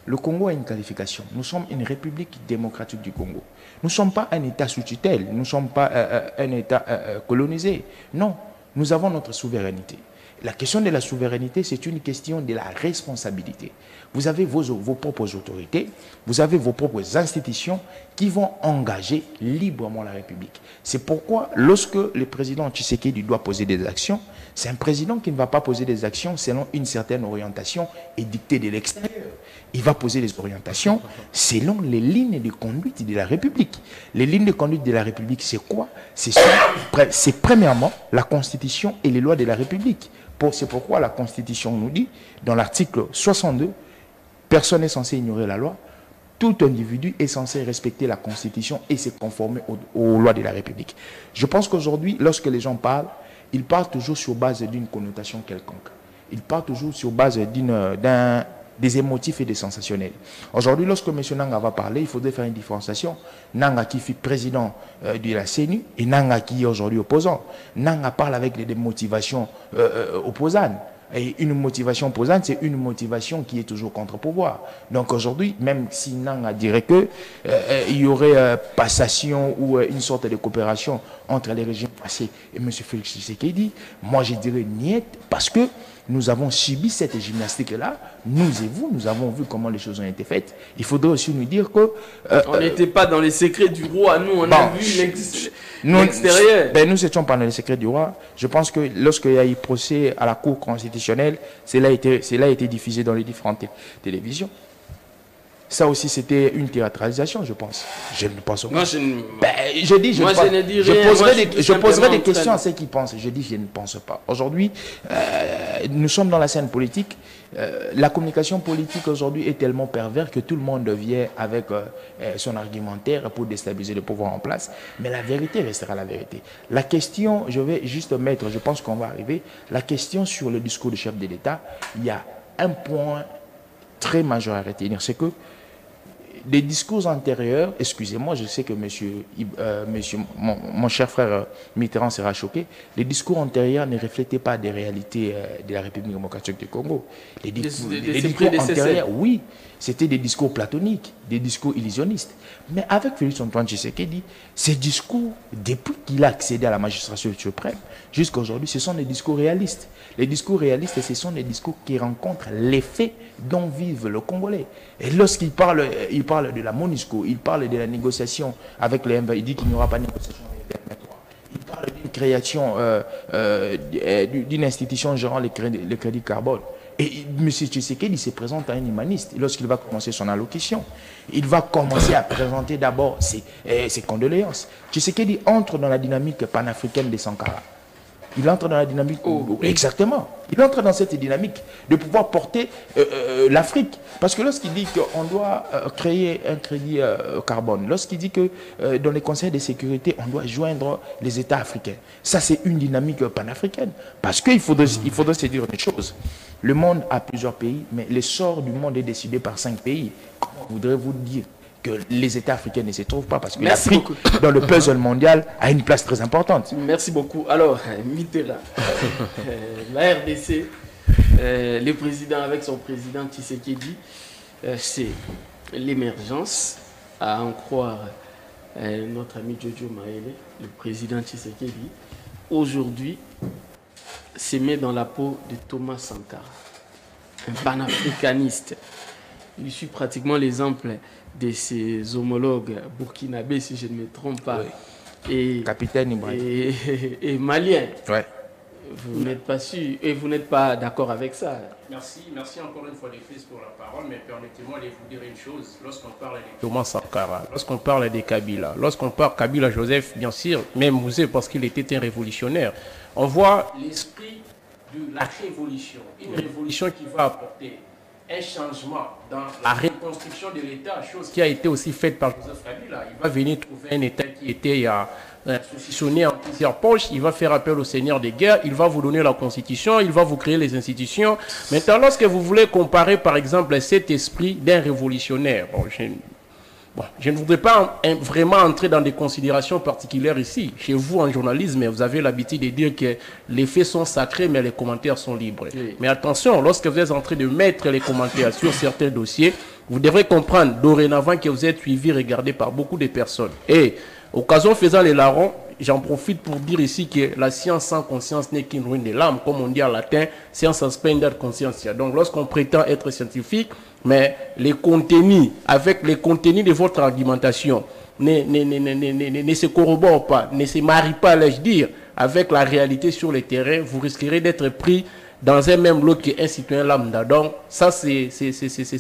Le Congo a une qualification. Nous sommes une république démocratique du Congo. Nous ne sommes pas un État sous tutelle. Nous ne sommes pas un État colonisé. Non, nous avons notre souveraineté. La question de la souveraineté, c'est une question de la responsabilité. Vous avez vos propres autorités, vous avez vos propres institutions qui vont engager librement la République. C'est pourquoi, lorsque le président Tshisekedi doit poser des actions, c'est un président qui ne va pas poser des actions selon une certaine orientation édictée de l'extérieur. Il va poser des orientations selon les lignes de conduite de la République. Les lignes de conduite de la République, c'est quoi? C'est premièrement la Constitution et les lois de la République. C'est pourquoi la Constitution nous dit, dans l'article 62, personne n'est censé ignorer la loi. Tout individu est censé respecter la Constitution et se conformer aux lois de la République. Je pense qu'aujourd'hui, lorsque les gens parlent, ils parlent toujours sur base d'une connotation quelconque. Ils parlent toujours sur base des émotifs et des sensationnels. Aujourd'hui, lorsque M. Nanga va parler, il faudrait faire une différenciation. Nanga qui fut président de la CENI et Nanga qui est aujourd'hui opposant. Nanga parle avec des motivations opposantes. Et une motivation opposante, c'est une motivation qui est toujours contre-pouvoir. Donc aujourd'hui, même si Nanga dirait que il y aurait passation ou une sorte de coopération entre les régimes passés et M. Félix Tshisekedi, moi je dirais niet, parce que nous avons subi cette gymnastique-là, nous et vous, nous avons vu comment les choses ont été faites. Il faudrait aussi nous dire que... on n'était pas dans les secrets du roi, nous, on a vu l'extérieur. Nous n'étions pas dans les secrets du roi. Je pense que lorsqu'il y a eu procès à la Cour constitutionnelle, cela a été diffusé dans les différentes télévisions. Ça aussi, c'était une théâtralisation, je pense. Je ne pense pas. Moi, je ne... je dis, Moi, je ne dis rien. je poserai des questions à ceux qui pensent. Je dis, je ne pense pas. Aujourd'hui, nous sommes dans la scène politique. La communication politique aujourd'hui est tellement perverse que tout le monde vient avec son argumentaire pour déstabiliser le pouvoir en place. Mais la vérité restera la vérité. La question, je vais juste mettre, je pense qu'on va arriver, la question sur le discours du chef de l'État, il y a un point très majeur à retenir, c'est que des discours antérieurs, excusez-moi, je sais que mon cher frère Mitterrand sera choqué, les discours antérieurs ne reflétaient pas des réalités de la République démocratique du Congo. Les discours antérieurs, oui, c'était des discours platoniques, des discours illusionnistes. Mais avec Félix Antoine Tshisekedi, ces discours, depuis qu'il a accédé à la magistrature suprême, jusqu'à aujourd'hui, ce sont des discours réalistes. Les discours réalistes, ce sont des discours qui rencontrent les faits dont vivent le Congolais. Et lorsqu'il parle, il parle de la MONUSCO, il parle de la négociation avec les M23, il dit qu'il n'y aura pas de négociation avec les M23. Il parle d'une création, d'une institution gérant le crédit carbone. Et M. Tshisekedi se présente à un humaniste lorsqu'il va commencer son allocution. Il va commencer à présenter d'abord ses condoléances. Tshisekedi entre dans la dynamique panafricaine des Sankara. Il entre dans la dynamique... Exactement. Il entre dans cette dynamique de pouvoir porter l'Afrique. Parce que lorsqu'il dit qu'on doit créer un crédit carbone, lorsqu'il dit que dans les conseils de sécurité, on doit joindre les États africains, ça c'est une dynamique panafricaine. Parce qu'il faudrait se dire une chose. Le monde a plusieurs pays, mais le sort du monde est décidé par 5 pays. Comment voudrez-vous dire que les États africains ne se trouvent pas? Parce que l'Afrique, dans le puzzle mondial, a une place très importante. Merci beaucoup. Alors, Mitterrand, la RDC, le président avec son président Tshisekedi, c'est l'émergence, à en croire notre ami Jojo Maele, le président Tshisekedi, aujourd'hui, se met dans la peau de Thomas Sankara, un panafricaniste. Il suit pratiquement l'exemple de ses homologues burkinabés, si je ne me trompe pas, et, Capitaine Ibrahim. Et malien. Ouais. Vous n'êtes pas sûr et vous n'êtes pas d'accord avec ça. Merci encore une fois les fils pour la parole, mais permettez-moi de vous dire une chose. Lorsqu'on parle de Thomas Sankara, lorsqu'on parle de Kabila, lorsqu'on parle de Kabila Joseph, bien sûr, même Mouzé parce qu'il était un révolutionnaire, on voit l'esprit de la révolution, une révolution qui va apporter un changement dans la reconstruction de l'État, chose qui a été aussi faite par Joseph Kabila. Il va venir trouver un État qui était saucissonné en plusieurs poches, il va faire appel au seigneur des guerres, il va vous donner la constitution, il va vous créer les institutions. Maintenant, lorsque vous voulez comparer par exemple cet esprit d'un révolutionnaire, je ne voudrais pas vraiment entrer dans des considérations particulières ici. Chez vous, en journalisme, vous avez l'habitude de dire que les faits sont sacrés, mais les commentaires sont libres. Oui. Mais attention, lorsque vous êtes en train de mettre les commentaires sur certains dossiers, vous devrez comprendre dorénavant que vous êtes suivi, regardé par beaucoup de personnes. Et, occasion faisant les larrons, j'en profite pour dire ici que la science sans conscience n'est qu'une ruine de l'âme. Comme on dit en latin, science suspended conscientia. Donc, lorsqu'on prétend être scientifique, mais les contenus, avec les contenus de votre argumentation, ne se corroborent pas, ne se marient pas, allais-je dire, avec la réalité sur le terrain, vous risquerez d'être pris dans un même lot qu'un citoyen lambda. Donc, ça, c'est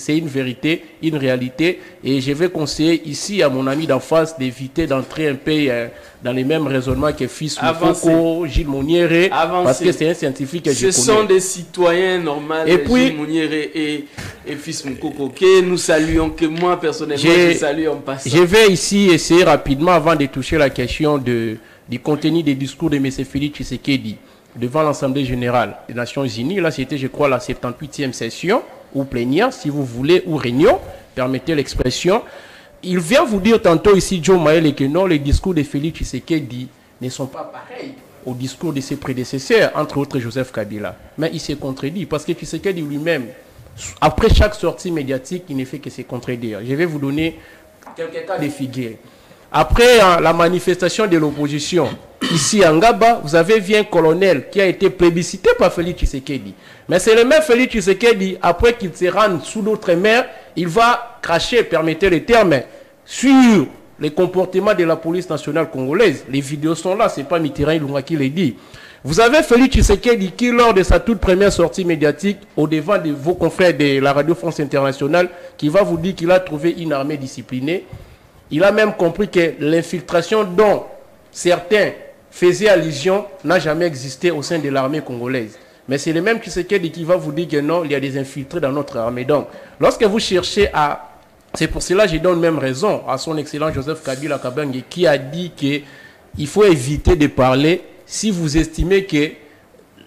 une vérité, une réalité. Et je vais conseiller ici à mon ami d'en face d'éviter d'entrer un peu dans les mêmes raisonnements que Fils Moukoko, Gilles Mouniéré, parce que c'est un scientifique que je connais. Ce sont des citoyens normaux, Gilles Mouniéré et Fils Moukoko, que nous saluons, que moi, personnellement, je salue en passant. Je vais ici essayer rapidement, avant de toucher la question du contenu des discours de M. Félix Tshisekedi, devant l'Assemblée générale des Nations Unies. Là, c'était, je crois, la 78e session, ou plénière, si vous voulez, ou réunion, permettez l'expression. Il vient vous dire tantôt ici, Joe Maele, que non, les discours de Félix Tshisekedi ne sont pas pareils au discours de ses prédécesseurs, entre autres Joseph Kabila. Mais il s'est contredit, parce que Tshisekedi lui-même, après chaque sortie médiatique, il ne fait que se contredire. Je vais vous donner quelques cas de figure. Après la manifestation de l'opposition, ici à Ngaba, vous avez vu un colonel qui a été plébiscité par Félix Tshisekedi. Mais c'est le même Félix Tshisekedi, après qu'il se rende sous d'autres mers, il va cracher, permettez le terme, sur les comportements de la police nationale congolaise. Les vidéos sont là, c'est pas Mitterrand Ilunga qui les dit. Vous avez Félix Tshisekedi qui, lors de sa toute première sortie médiatique, au devant de vos confrères de la Radio France Internationale, qui va vous dire qu'il a trouvé une armée disciplinée. Il a même compris que l'infiltration dont certains faisaient allusion n'a jamais existé au sein de l'armée congolaise. Mais c'est le même Tshisekedi qui va vous dire que non, il y a des infiltrés dans notre armée. Donc, lorsque vous cherchez à... C'est pour cela que je donne même raison à son excellent Joseph Kabila Kabange qui a dit qu'il faut éviter de parler si vous estimez que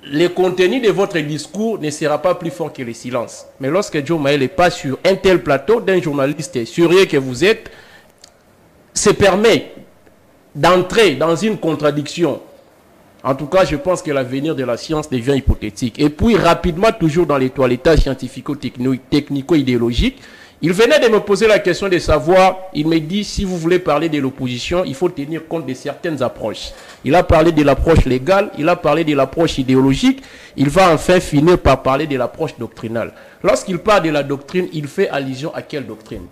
le contenu de votre discours ne sera pas plus fort que le silence. Mais lorsque Joe Maël n'est pas sur un tel plateau d'un journaliste sérieux que vous êtes, se permet d'entrer dans une contradiction. En tout cas, je pense que l'avenir de la science devient hypothétique. Et puis, rapidement, toujours dans les toilettage scientifico-technico-idéologique, il venait de me poser la question de savoir, il me dit, si vous voulez parler de l'opposition, il faut tenir compte de certaines approches. Il a parlé de l'approche légale, il a parlé de l'approche idéologique, il va enfin finir par parler de l'approche doctrinale. Lorsqu'il parle de la doctrine, il fait allusion à quelle doctrine?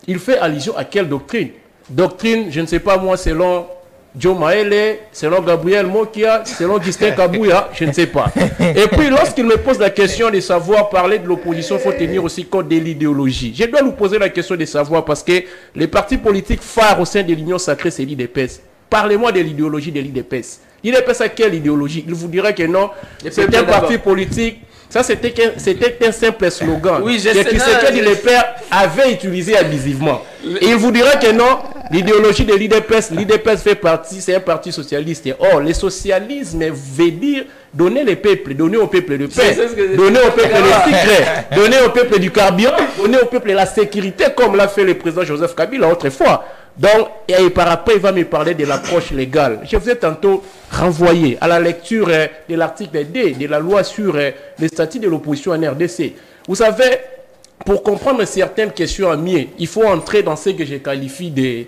Il fait allusion à quelle doctrine? Doctrine, je ne sais pas moi, selon Joe Maele, selon Gabriel Mokia, selon Gistin Kabouya, je ne sais pas. Et puis, lorsqu'il me pose la question de savoir parler de l'opposition, il faut tenir aussi compte de l'idéologie. Je dois lui poser la question de savoir parce que les partis politiques phares au sein de l'Union sacrée, c'est l'IDPS. Parlez-moi de l'idéologie de l'IDPS. L'IDPS a quelle idéologie? Il vous dirait que non, c'est un parti politique. Ça, c'était un simple slogan oui, que Tshisekedi le père avait utilisé abusivement. Et il vous dira que non, l'idéologie de l'IDPS fait partie, c'est un parti socialiste. Or, le socialisme veut dire donner le peuple, donner au peuple le pain, donner au peuple le secret, donner au peuple du carburant, donner au peuple la sécurité, comme l'a fait le président Joseph Kabila autrefois. Donc, et par après, il va me parler de l'approche légale. Je vous ai tantôt renvoyé à la lecture de l'article D de la loi sur les statuts de l'opposition en RDC. Vous savez, pour comprendre certaines questions à mieux, il faut entrer dans ce que je qualifie de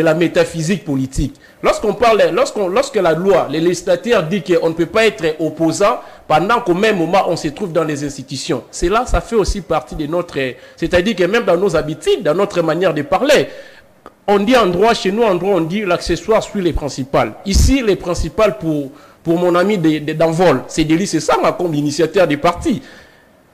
la métaphysique politique. Lorsque la loi, les législateurs disent qu'on ne peut pas être opposant pendant qu'au même moment on se trouve dans les institutions. C'est là, ça fait aussi partie de notre... C'est-à-dire que même dans nos habitudes, dans notre manière de parler, on dit en droit, chez nous en droit, on dit l'accessoire suit les principales. Ici, les principales pour mon ami d'envol, c'est Délice Sanga comme l'initiateur du parti.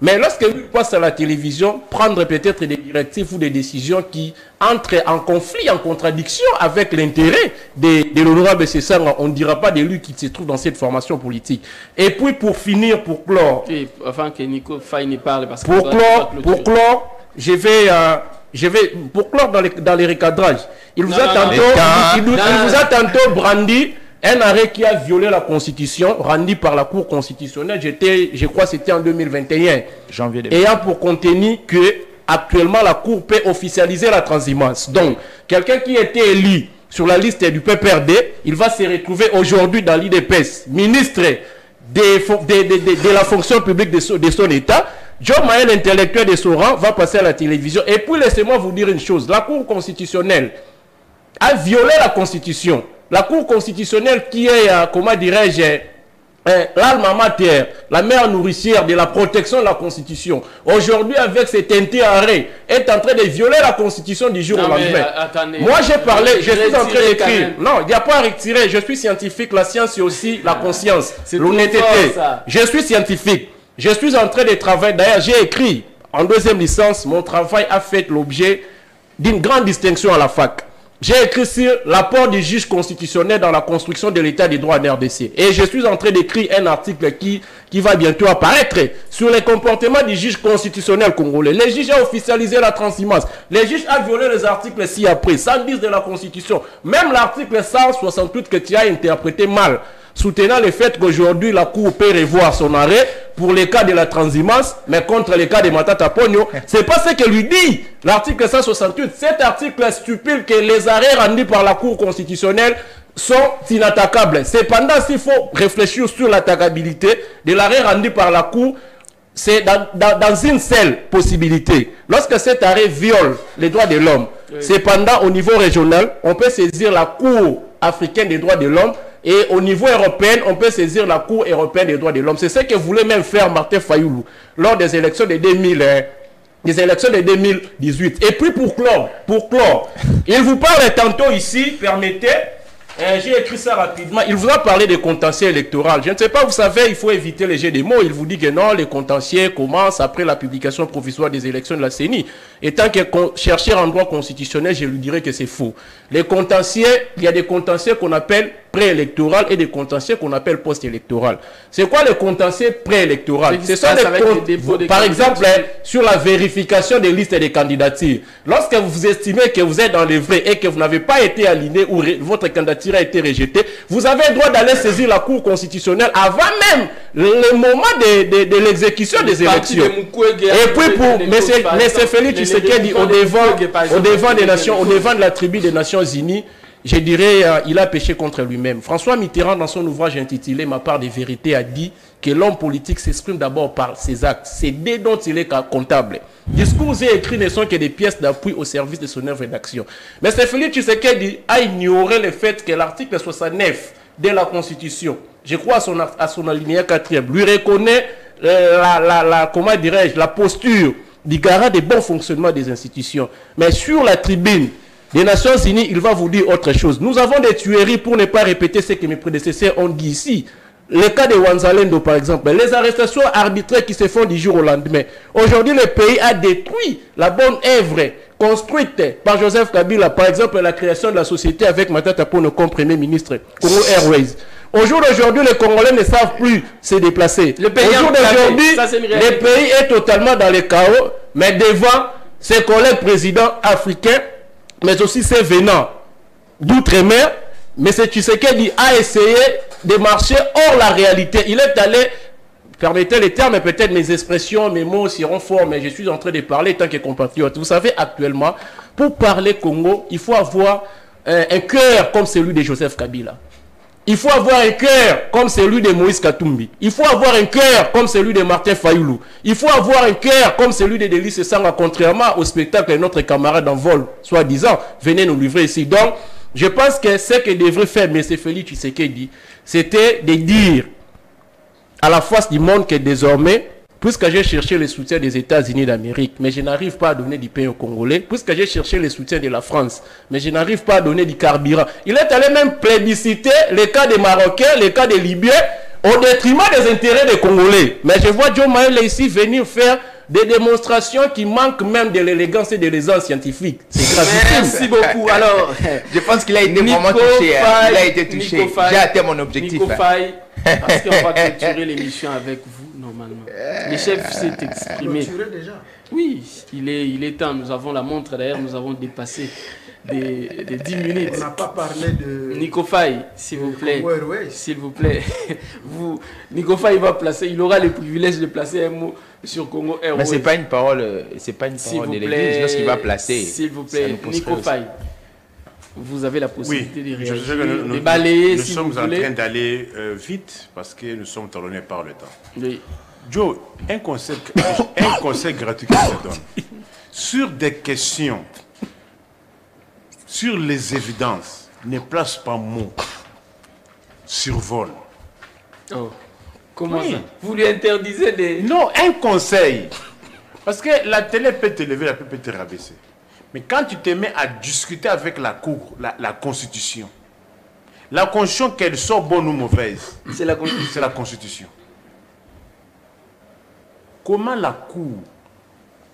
Mais lorsque lui passe à la télévision, prendre peut-être des directives ou des décisions qui entrent en conflit, en contradiction avec l'intérêt de l'honorable Sanga, on ne dira pas de lui qui se trouve dans cette formation politique. Et puis pour finir, pour clore... Et enfin que Nico Faye parle parce que... Pour clore, pour clore dans les recadrages, il vous a tantôt brandi un arrêt qui a violé la Constitution, rendu par la Cour constitutionnelle, je crois que c'était en 2021, janvier 2021. Ayant pour contenu que actuellement la Cour peut officialiser la transhumance. Donc, quelqu'un qui était élu sur la liste du PPRD, il va se retrouver aujourd'hui dans l'IDPS, ministre de la fonction publique de son État. Joe Maël, intellectuel de son rang, va passer à la télévision. Et puis, laissez-moi vous dire une chose. La Cour constitutionnelle a violé la Constitution. La Cour constitutionnelle qui est, comment dirais-je, l'alma mater, la mère nourricière de la protection de la Constitution, aujourd'hui, avec cet arrêt, est en train de violer la Constitution du jour au lendemain. Moi, j'ai parlé, je suis en train d'écrire. Non, il n'y a pas à retirer. Je suis scientifique. La science, c'est aussi la conscience, l'honnêteté. Je suis scientifique. Je suis en train de travailler. D'ailleurs, j'ai écrit en deuxième licence. Mon travail a fait l'objet d'une grande distinction à la fac. J'ai écrit sur l'apport du juge constitutionnel dans la construction de l'état des droits en RDC. Et je suis en train d'écrire un article qui va bientôt apparaître sur les comportements du juge constitutionnel congolais. Le juge a officialisé la transhumance. Le juge a violé les articles ci-après, 110 de la Constitution. Même l'article 168 que tu as interprété mal, soutenant le fait qu'aujourd'hui la Cour peut revoir son arrêt pour les cas de la transhumance, mais contre les cas de Matata Pogno. C'est pas ce que lui dit l'article 168. Cet article stipule que les arrêts rendus par la Cour constitutionnelle sont inattaquables. Cependant, s'il faut réfléchir sur l'attaquabilité de l'arrêt rendu par la Cour, c'est dans une seule possibilité. Lorsque cet arrêt viole les droits de l'homme, cependant, au niveau régional, on peut saisir la Cour africaine des droits de l'homme. Et au niveau européen, on peut saisir la Cour européenne des droits de l'homme. C'est ce que voulait même faire Martin Fayoulou lors des élections de 2018. Et puis pour clore, il vous parle tantôt ici, permettez, J'ai écrit ça rapidement. Il vous a parlé des contentieux électoraux. Je ne sais pas, vous savez, il faut éviter les jeux de mots. Il vous dit que non, les contentieux commencent après la publication provisoire des élections de la CENI. Et tant que chercher en droit constitutionnel, je lui dirais que c'est faux. Les contentieux, il y a des contentieux qu'on appelle préélectoral et des contentieux qu'on appelle post-électoral. C'est quoi le contentieux préélectoral? Ce sont par exemple, sur la vérification des listes et des candidatures. Lorsque vous estimez que vous êtes dans les vrais et que vous n'avez pas été aligné ou votre candidature a été rejetée, vous avez le droit d'aller saisir la Cour constitutionnelle avant même le moment de l'exécution des élections. Et puis pour M. Félix Tshisekedi au devant des nations, au devant de la tribu des Nations Unies, je dirais il a péché contre lui-même. François Mitterrand, dans son ouvrage intitulé Ma part des vérités, a dit que l'homme politique s'exprime d'abord par ses actes. C'est dès dont il est comptable. Discours et écrits ne sont que des pièces d'appui au service de son œuvre d'action. Mais c'est Félix Tshisekedi a ignoré le fait que l'article 69 de la Constitution, je crois à son alinéa 4e, lui reconnaît comment dirais-je, la posture du garant des bons fonctionnements des institutions. Mais sur la tribune des Nations Unies, il va vous dire autre chose. Nous avons des tueries, pour ne pas répéter ce que mes prédécesseurs ont dit ici. Le cas de Wanzalendo, par exemple, les arrestations arbitraires qui se font du jour au lendemain. Aujourd'hui, le pays a détruit la bonne œuvre construite par Joseph Kabila, par exemple, la création de la société avec Matata Ponyo comme Premier ministre, Congo Airways. Au jour d'aujourd'hui, les Congolais ne savent plus se déplacer. Au jour d'aujourd'hui, le pays est totalement dans le chaos, mais devant ses collègues présidents africains, mais aussi ses venants d'outre-mer, M. Tshisekedi a essayé de marcher hors la réalité. Il est allé, permettez les termes, peut-être mes expressions, mes mots seront forts, mais je suis en train de parler tant que compatriote. Vous savez, actuellement, pour parler Congo, il faut avoir un cœur comme celui de Joseph Kabila. Il faut avoir un cœur comme celui de Moïse Katumbi. Il faut avoir un cœur comme celui de Martin Fayoulou. Il faut avoir un cœur comme celui de Délice Sanga, contrairement au spectacle de notre camarade en vol, soi-disant, venez nous livrer ici. Donc, je pense que ce que devrait faire M. Félix Tshisekedi, c'était de dire à la face du monde que désormais, puisque j'ai cherché le soutien des États-Unis d'Amérique, mais je n'arrive pas à donner du pain aux Congolais, puisque j'ai cherché le soutien de la France, mais je n'arrive pas à donner du carburant. Il est allé même plébisciter les cas des Marocains, les cas des Libyens, au détriment des intérêts des Congolais. Mais je vois Joe Maël ici venir faire des démonstrations qui manquent même de l'élégance et de l'aisance scientifique. C'est grave. Merci beaucoup. Alors, je pense qu'il a été vraiment touché. Il a été touché. J'ai atteint mon objectif. Nico Faye, parce qu'on va clôturer l'émission avec vous, normalement. Le chef s'est exprimé. Déjà. Oui, il est temps. Nous avons la montre d'ailleurs, nous avons dépassé des 10 minutes. On n'a pas parlé de... Nico Faye, s'il vous plaît. S'il vous plaît. Nico Faye va placer, il aura le privilège de placer un mot sur Congo Airways. Mais c'est pas une parole de l'église lorsqu'il va placer. S'il vous plaît, Nico Faye, vous avez la possibilité de réagir, de balayer. Nous sommes en train d'aller vite parce que nous sommes talonnés par le temps. Oui. Joe, un conseil gratuit que je te donne. Sur des questions, sur les évidences, ne place pas mot, survole. Oh. Comment ça? Vous lui interdisez des... Non, un conseil. Parce que la télé peut te lever, la peut te rabaisser. Mais quand tu te mets à discuter avec la Cour, la Constitution, qu'elle soit bonne ou mauvaise, c'est la Constitution. C'est la Constitution. Comment la Cour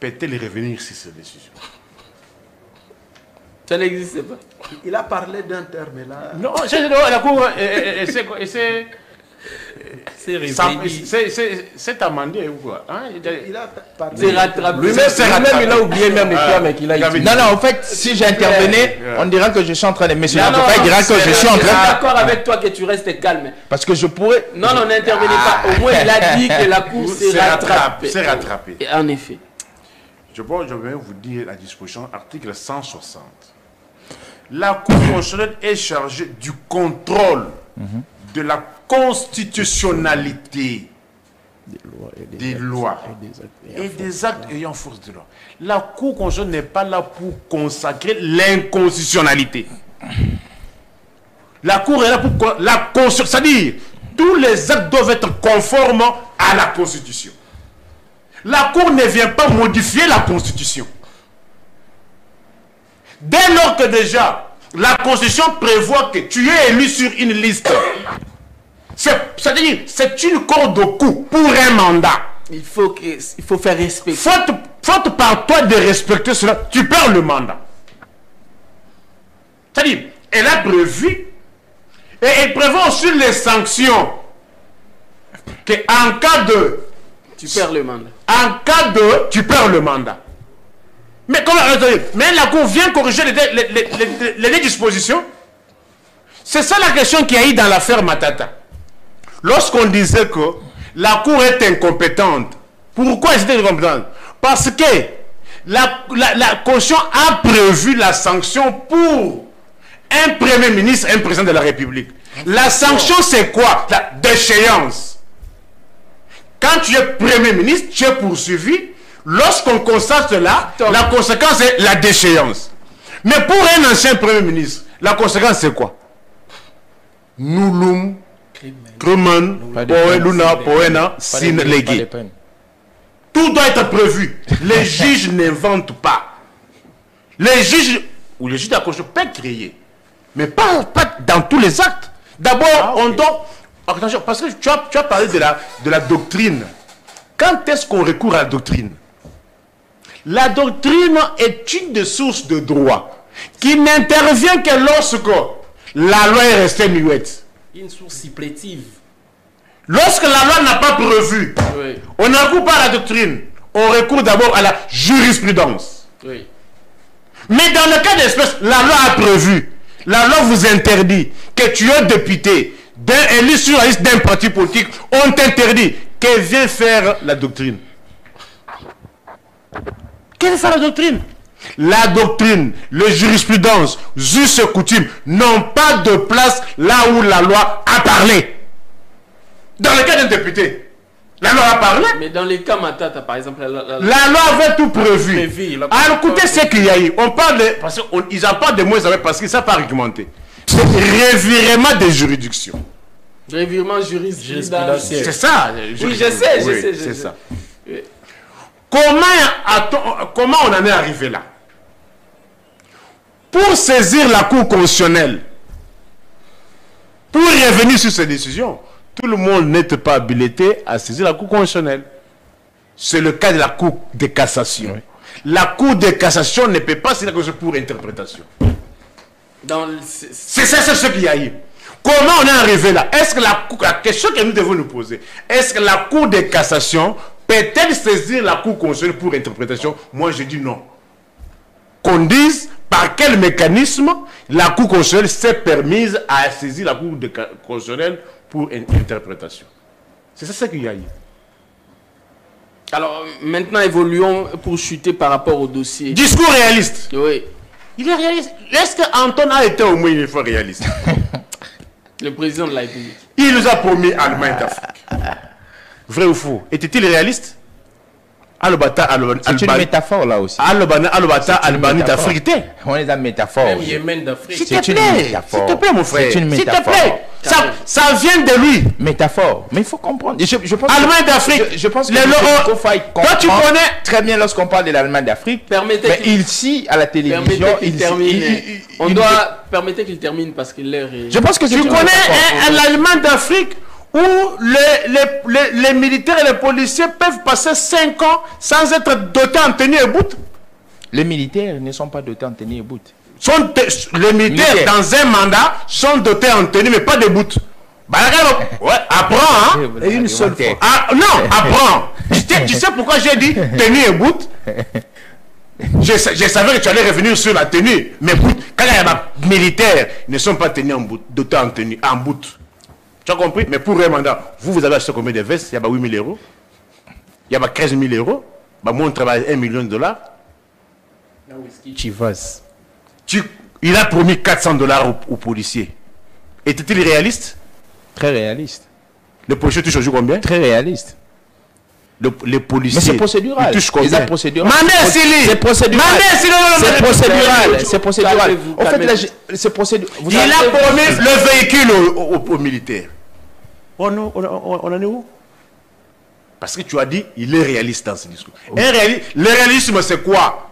peut-elle revenir sur ces décisions? Ça n'existe pas. Il a parlé d'un terme là. Non, la Cour, c'est amendé ou quoi, hein? Il a parlé. C'est rattrapé. Lui-même, il a oublié même les termes qu'il a utilisé. Non, en fait, si j'intervenais, on dirait que je suis en train de... Monsieur il dira que je suis en train de... Je suis d'accord avec toi que tu restes calme. Parce que je pourrais... Non, n'intervenez pas. Au moins, il a dit que la Cour s'est rattrapée. C'est rattrapé. Et en effet. Je vais vous dire la disposition, article 160. La Cour constitutionnelle est chargée du contrôle de la constitutionnalité des lois et des actes ayant force de loi. La Cour constitutionnelle n'est pas là pour consacrer l'inconstitutionnalité. La Cour est là pour la Constitution, c'est-à-dire tous les actes doivent être conformes à la Constitution. La Cour ne vient pas modifier la Constitution. Dès lors que déjà la Constitution prévoit que tu es élu sur une liste. C'est-à-dire, c'est une corde au cou pour un mandat. Il faut faire respecter. Faute par toi de respecter cela, tu perds le mandat. C'est-à-dire, elle a prévu et elle prévoit aussi les sanctions. En cas de... Tu perds le mandat. En cas de... Tu perds le mandat. Mais comment... Mais la Cour vient corriger les dispositions. C'est ça la question qu'il y a eu dans l'affaire Matata. Lorsqu'on disait que la Cour est incompétente. Pourquoi elle était incompétente? Parce que la Constitution a prévu la sanction pour un Premier ministre, un président de la République. La sanction, c'est quoi? La déchéance. Quand tu es Premier ministre, tu es poursuivi. Lorsqu'on constate cela, la conséquence est la déchéance. Mais pour un ancien Premier ministre, la conséquence c'est quoi? Nulum, Kreman, Poeluna, Poena, Sin Legui. Tout doit être prévu. Les juges n'inventent pas. Les juges, ou les juges de la Constitution peuvent créer. Mais pas dans tous les actes. D'abord, on doit... Attention, parce que tu as parlé de la doctrine. Quand est-ce qu'on recourt à la doctrine? La doctrine est une des sources de droit qui n'intervient que lorsque la loi est restée muette. Une source supplétive. Lorsque la loi n'a pas prévu, oui, on ne recourt pas à la doctrine. On recourt d'abord à la jurisprudence. Oui. Mais dans le cas d'espèce, la loi a prévu. La loi vous interdit que tu es député, élu sur la liste d'un parti politique. On t'interdit. Que vient faire la doctrine? Quelle est la doctrine? La doctrine, les jurisprudences, us et coutumes n'ont pas de place là où la loi a parlé. Dans le cas d'un député, la loi a parlé. Mais dans les cas Matata, par exemple, la loi avait tout prévu. Alors écoutez ce qu'il y a eu. On parle de... Parce qu'ils en parlent de moins parce qu'ils ne savent pas argumenter. C'est revirement des juridictions. Revirement jurisprudentiel. C'est ça. Oui, je sais. C'est ça. Oui. Comment on en est arrivé là? Pour saisir la Cour constitutionnelle, pour revenir sur ces décisions, tout le monde n'est pas habilité à saisir la Cour constitutionnelle. C'est le cas de la Cour de cassation. Oui. La Cour de cassation ne peut pas saisir la Cour pour interprétation. C'est ça, c'est ce qu'il y a eu. Comment on est arrivé là? Est-ce que la question que nous devons nous poser, est-ce que la Cour de cassation peut-elle saisir la Cour constitutionnelle pour interprétation? Moi, je dis non. Qu'on dise par quel mécanisme la Cour constitutionnelle s'est permise à saisir la Cour constitutionnelle pour une interprétation. C'est ça ce qu'il y a eu. Alors, maintenant, évoluons pour chuter par rapport au dossier. Discours réaliste. Oui. Il est réaliste. Est-ce qu'Anton a été au moins une fois réaliste? Le président de la République. Il nous a promis Allemagne d'Afrique. Vrai ou faux? Était-il réaliste? C'est une métaphore là aussi. Albanie d'Afrique. On est dans métaphore. Même Yémen d'Afrique. S'il te plaît, mon frère. C'est une métaphore. S'il te plaît. Ça vient de lui. Métaphore. Mais il faut comprendre. Je pense Allemagne d'Afrique. Je pense que toi, tu connais très bien lorsqu'on parle de l'Allemagne d'Afrique. Mais ici, à la télévision, il termine. On doit permettre qu'il termine parce qu'il l'est. Je pense que tu connais l'Allemagne d'Afrique où les militaires et les policiers peuvent passer 5 ans sans être dotés en tenue et bout. Les militaires ne sont pas dotés en tenue et bout. Les militaires, dans un mandat, sont dotés en tenue, mais pas de bout. Bah, ouais, apprends, hein. Et une seule fois. Ah, non, apprends. Tu sais pourquoi j'ai dit tenue et bout? Je savais que tu allais revenir sur la tenue, mais bout. Quand il y a des militaires, ils ne sont pas tenus en bout, dotés en tenue, en bout. Tu as compris? Mais pour un mandat, vous avez acheté combien de vestes? Il y a 8 000 €. Il y a 15 000 €. Bah, moi, on travaille $1 million. Là où est-ce que tu vas? Il a promis 400 $ aux policiers. Était-il réaliste? Très réaliste. Les policiers touchent aujourd'hui combien? Très réaliste. Les policiers. Mais c'est procédural. Ils touchent combien? C'est procédural. C'est procédural. C'est procédural. C'est procédural. En fait, c'est procédural. Il a promis le véhicule aux militaires. On en est où? Parce que tu as dit, il est réaliste dans ce discours. Le réalisme, c'est quoi?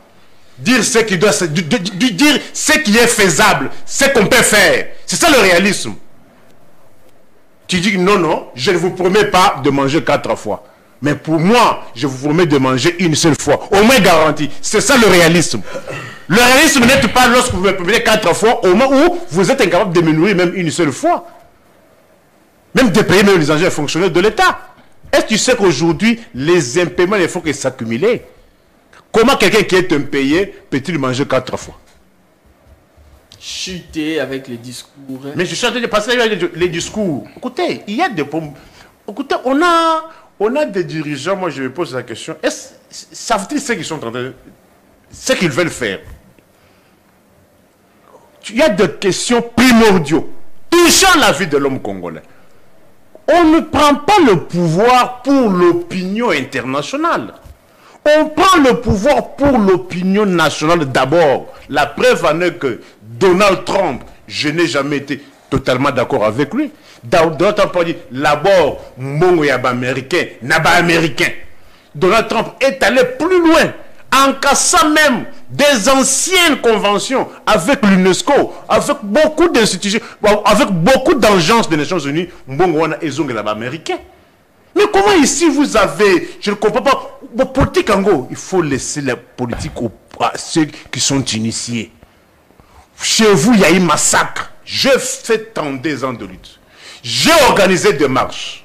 dire ce qui doit dire ce qui est faisable, ce qu'on peut faire. C'est ça le réalisme. Tu dis non, non, je ne vous promets pas de manger 4 fois. Mais pour moi, je vous promets de manger une seule fois. Au moins garanti. C'est ça le réalisme. Le réalisme n'est pas lorsque vous me promettez 4 fois, au moment où vous êtes incapable de me nourrir même une seule fois. Même de payer même les agents fonctionnaires de l'État. Est-ce que tu sais qu'aujourd'hui, les impaiements ne font que s'accumuler? Comment quelqu'un qui est impayé peut-il manger 4 fois? Chuter avec les discours. Mais je suis en train de passer les discours. Écoutez, il y a des... Écoutez, on a des dirigeants, moi je me pose la question, savent-ils ce qu'ils sont en train de... ce qu'ils veulent faire? Il y a des questions primordiaux touchant la vie de l'homme congolais. On ne prend pas le pouvoir pour l'opinion internationale. On prend le pouvoir pour l'opinion nationale d'abord. La preuve en est que Donald Trump, je n'ai jamais été totalement d'accord avec lui. Donald Trump a dit, d'abord, Mbongo yaba américain, naba américain. Donald Trump est allé plus loin, en cassant même des anciennes conventions avec l'UNESCO, avec beaucoup d'institutions, avec beaucoup d'agences des Nations Unies. Mbongo wana ezonge là-bas américain. Mais comment ici vous avez, je ne comprends pas, vos politiques en gros, il faut laisser la politique à ceux qui sont initiés. Chez vous, il y a eu massacre. J'ai fait 32 ans de lutte. J'ai organisé des marches.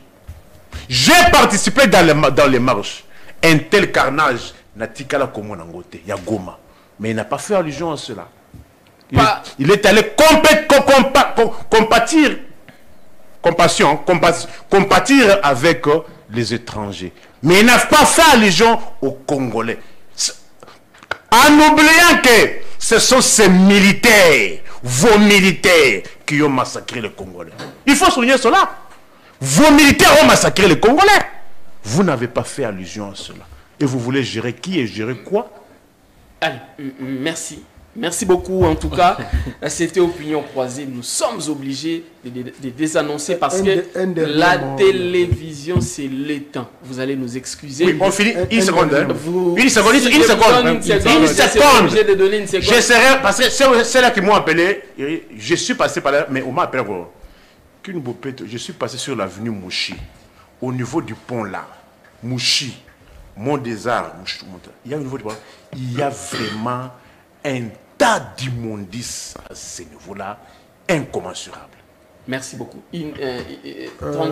J'ai participé dans les marches. Un tel carnage n'a tikala comme on angote, il y a Goma. Mais il n'a pas fait allusion à cela. Il est allé compatir avec les étrangers. Mais il n'a pas fait allusion aux Congolais. En oubliant que ce sont ces militaires, vos militaires, qui ont massacré les Congolais. Il faut souligner cela. Vos militaires ont massacré les Congolais. Vous n'avez pas fait allusion à cela. Et vous voulez gérer qui et gérer quoi? Allez, merci. Merci beaucoup. En tout cas, c'était Opinion Croisée. Nous sommes obligés de désannoncer parce que la télévision, c'est le temps. Vous allez nous excuser. Oui, on finit. Une seconde. Une seconde. Je serai, parce que c'est là qu'ils m'ont appelé. Je suis passé par là, mais on m'a appelé. Je suis passé sur l'avenue Mouchi, au niveau du pont là. Mouchi, Mont des Arts. Il y a au niveau du pont. Il y a vraiment un tas d'immondices à ce niveau-là, incommensurable. Merci beaucoup. 30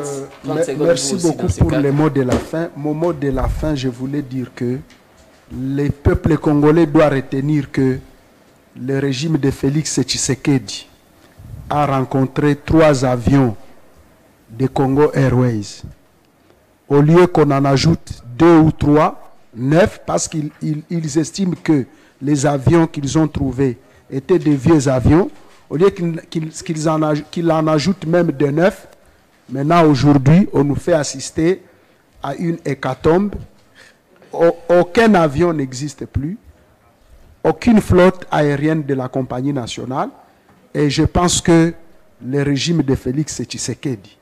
secondes. Merci beaucoup pour les mots de la fin. Mon mot de la fin, je voulais dire que les peuples congolais doivent retenir que le régime de Félix Tshisekedi a rencontré 3 avions de Congo Airways. Au lieu qu'on en ajoute 2 ou 3, 9, parce qu'ils estiment que les avions qu'ils ont trouvés étaient des vieux avions, au lieu qu'ils en ajoutent même de 9, maintenant aujourd'hui, on nous fait assister à une hécatombe. Aucun avion n'existe plus, aucune flotte aérienne de la compagnie nationale, et je pense que le régime de Félix Tshisekedi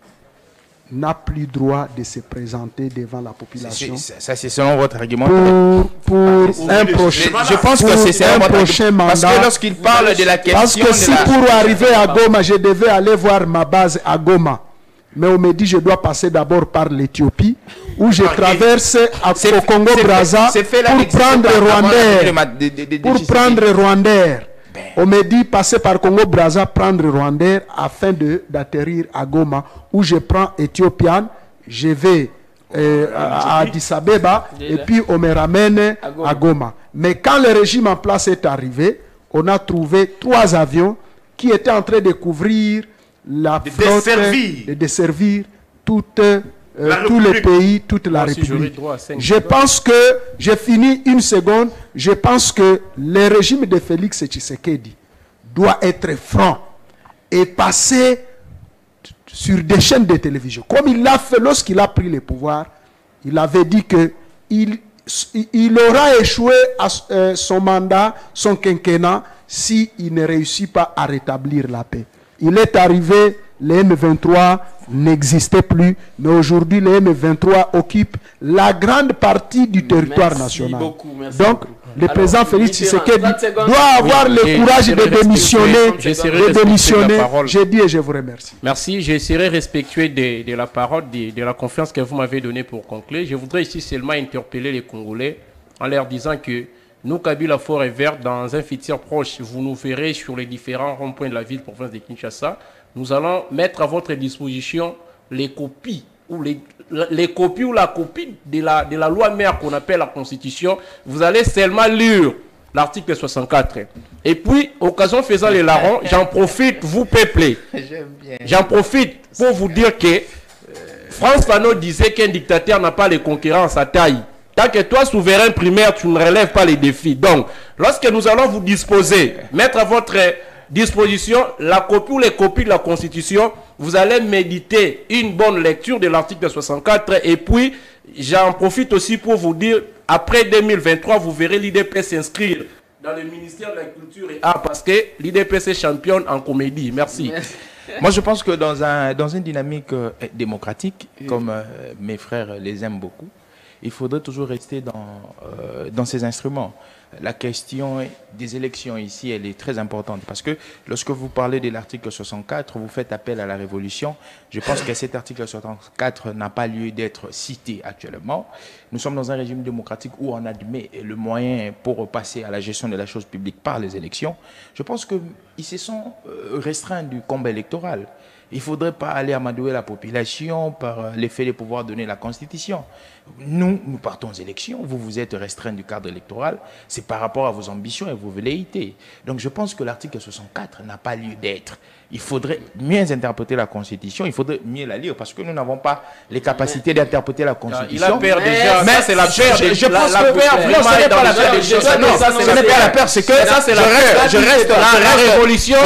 n'a plus droit de se présenter devant la population. Ça, c'est selon votre argument. Pour un prochain, je pense que c'est un prochain mandat. Parce que lorsqu'il parle de la question... Parce que si pour arriver à Goma, je devais aller voir ma base à Goma, mais on me dit que je dois passer d'abord par l'Éthiopie, où je traverse au Congo-Brazza pour prendre Rwandair. On me dit passer par Congo-Brazza, prendre Rwandair afin d'atterrir à Goma, où je prends Éthiopian, je vais à Addis Abeba et puis on me ramène à Goma. Mais quand le régime en place est arrivé, on a trouvé 3 avions qui étaient en train de couvrir la flotte, de desservir tous les pays, toute la République. Je pense que, j'ai fini une seconde, je pense que le régime de Félix Tshisekedi doit être franc et passer sur des chaînes de télévision. Comme il l'a fait lorsqu'il a pris le pouvoir, il avait dit que il aura échoué à son mandat, son quinquennat, s'il ne réussit pas à rétablir la paix. Il est arrivé les M23 n'existaient plus, mais aujourd'hui les M23 occupent la grande partie du territoire national. Merci Donc, beaucoup. le président Félix Tshisekedi doit avoir le Oui, courage de démissionner. j'essaierai de respecter la parole. J'ai dit et je vous remercie. Merci, j'essaierai respectueux de la parole, de la confiance que vous m'avez donnée pour conclure. Je voudrais ici seulement interpeller les Congolais en leur disant que nous, Kabila Forêt Verte, dans un futur proche, vous nous verrez sur les différents ronds-points de la ville province de Kinshasa. Nous allons mettre à votre disposition les copies ou les copies ou la copie de la loi mère qu'on appelle la Constitution. Vous allez seulement lire l'article 64. Et puis, occasion faisant les larrons, j'en profite, vous peuplez. J'en profite pour vous dire que France Fanon disait qu'un dictateur n'a pas les conquérants à sa taille. Tant que toi, souverain primaire, tu ne relèves pas les défis. Donc, lorsque nous allons vous disposer, mettre à votre disposition la copie ou les copies de la Constitution, vous allez méditer une bonne lecture de l'article 64. Et puis, j'en profite aussi pour vous dire, après 2023, vous verrez l'IDP s'inscrire dans le ministère de la Culture et Arts parce que l'IDP est championne en comédie. Merci. Moi, je pense que dans une dynamique démocratique, comme mes frères les aiment beaucoup, il faudrait toujours rester dans ces instruments. La question des élections ici, elle est très importante parce que lorsque vous parlez de l'article 64, vous faites appel à la révolution. Je pense que cet article 64 n'a pas lieu d'être cité actuellement. Nous sommes dans un régime démocratique où on admet le moyen pour passer à la gestion de la chose publique par les élections. Je pense qu'ils se sont restreints du combat électoral. Il ne faudrait pas aller amadouer la population par l'effet de pouvoir donner la Constitution. Nous partons aux élections, vous êtes restreint du cadre électoral, c'est par rapport à vos ambitions et vos velléités. Donc je pense que l'article 64 n'a pas lieu d'être. Il faudrait mieux interpréter la Constitution, il faudrait mieux la lire parce que nous n'avons pas les capacités d'interpréter la Constitution. Il a peur déjà, mais c'est la peur. Je pense que non, ce n'est pas la peur. Non, ce n'est pas la peur, c'est que je reste la révolution.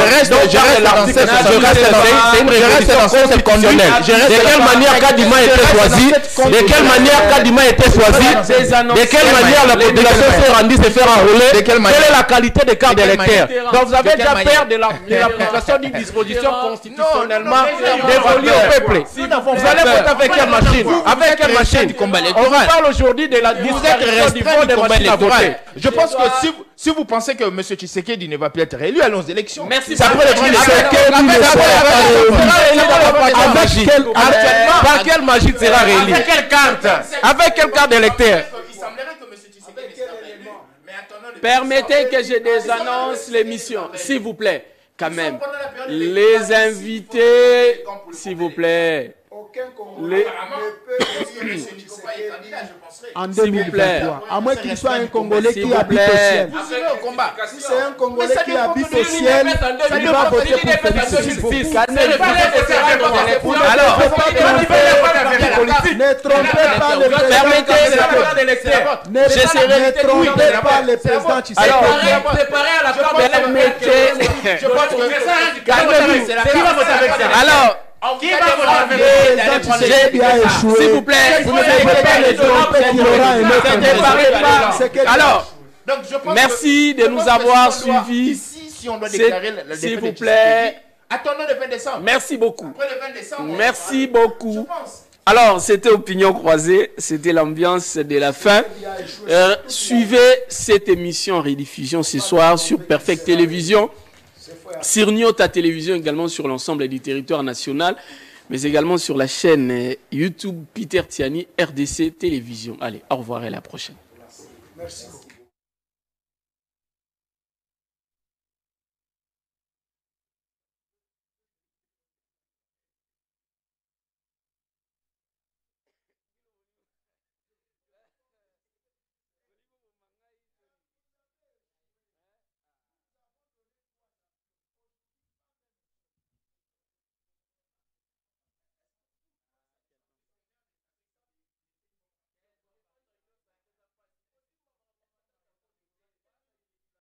De quelle manière Kadima a été choisi? De quelle manière Kadima a été choisi? De quelle manière la population s'est rendue se faire enrôler? Quelle est la qualité des cartes d'électeurs? Donc vous avez déjà peur de l'application d'une disposition constitutionnellement dévolue au peuple. Vous allez voter avec quelle machine? Avec quelle machine? On vous parle aujourd'hui de la disposition du vote des machines à voter. Je pense que si vous pensez que M. Tshisekedi ne va plus être réélu, allons aux élections. Merci. Ça pourrait être par quelle magie sera réélu? Avec quelle carte? Avec quelle carte d'électeur? Permettez que je désannonce l'émission, s'il vous plaît. Quand même, les invités, s'il vous plaît. En 2023, à moins qu'il soit un Congolais qui habite au ciel. Si c'est un Congolais qui habite au ciel, il va voter pour Félix. Alors, ne trompez pas le président. Ne trompez pas le président Tshisekedi. alors, préparez à la carte de alors, Qui va voter s'il vous plaît, vous ne pouvez pas les tromper. Alors, merci de nous avoir suivis. S'il vous plaît. Attendons le 20 décembre. Merci beaucoup. Après le 20 décembre. Merci beaucoup. Alors, c'était Opinion Croisée, c'était l'ambiance de la fin. Suivez cette émission en rediffusion ce soir sur Perfect Télévision, sur Nyota Télévision, également sur l'ensemble du territoire national, mais également sur la chaîne YouTube Peter Tiani RDC Télévision. Allez, au revoir et à la prochaine. Merci.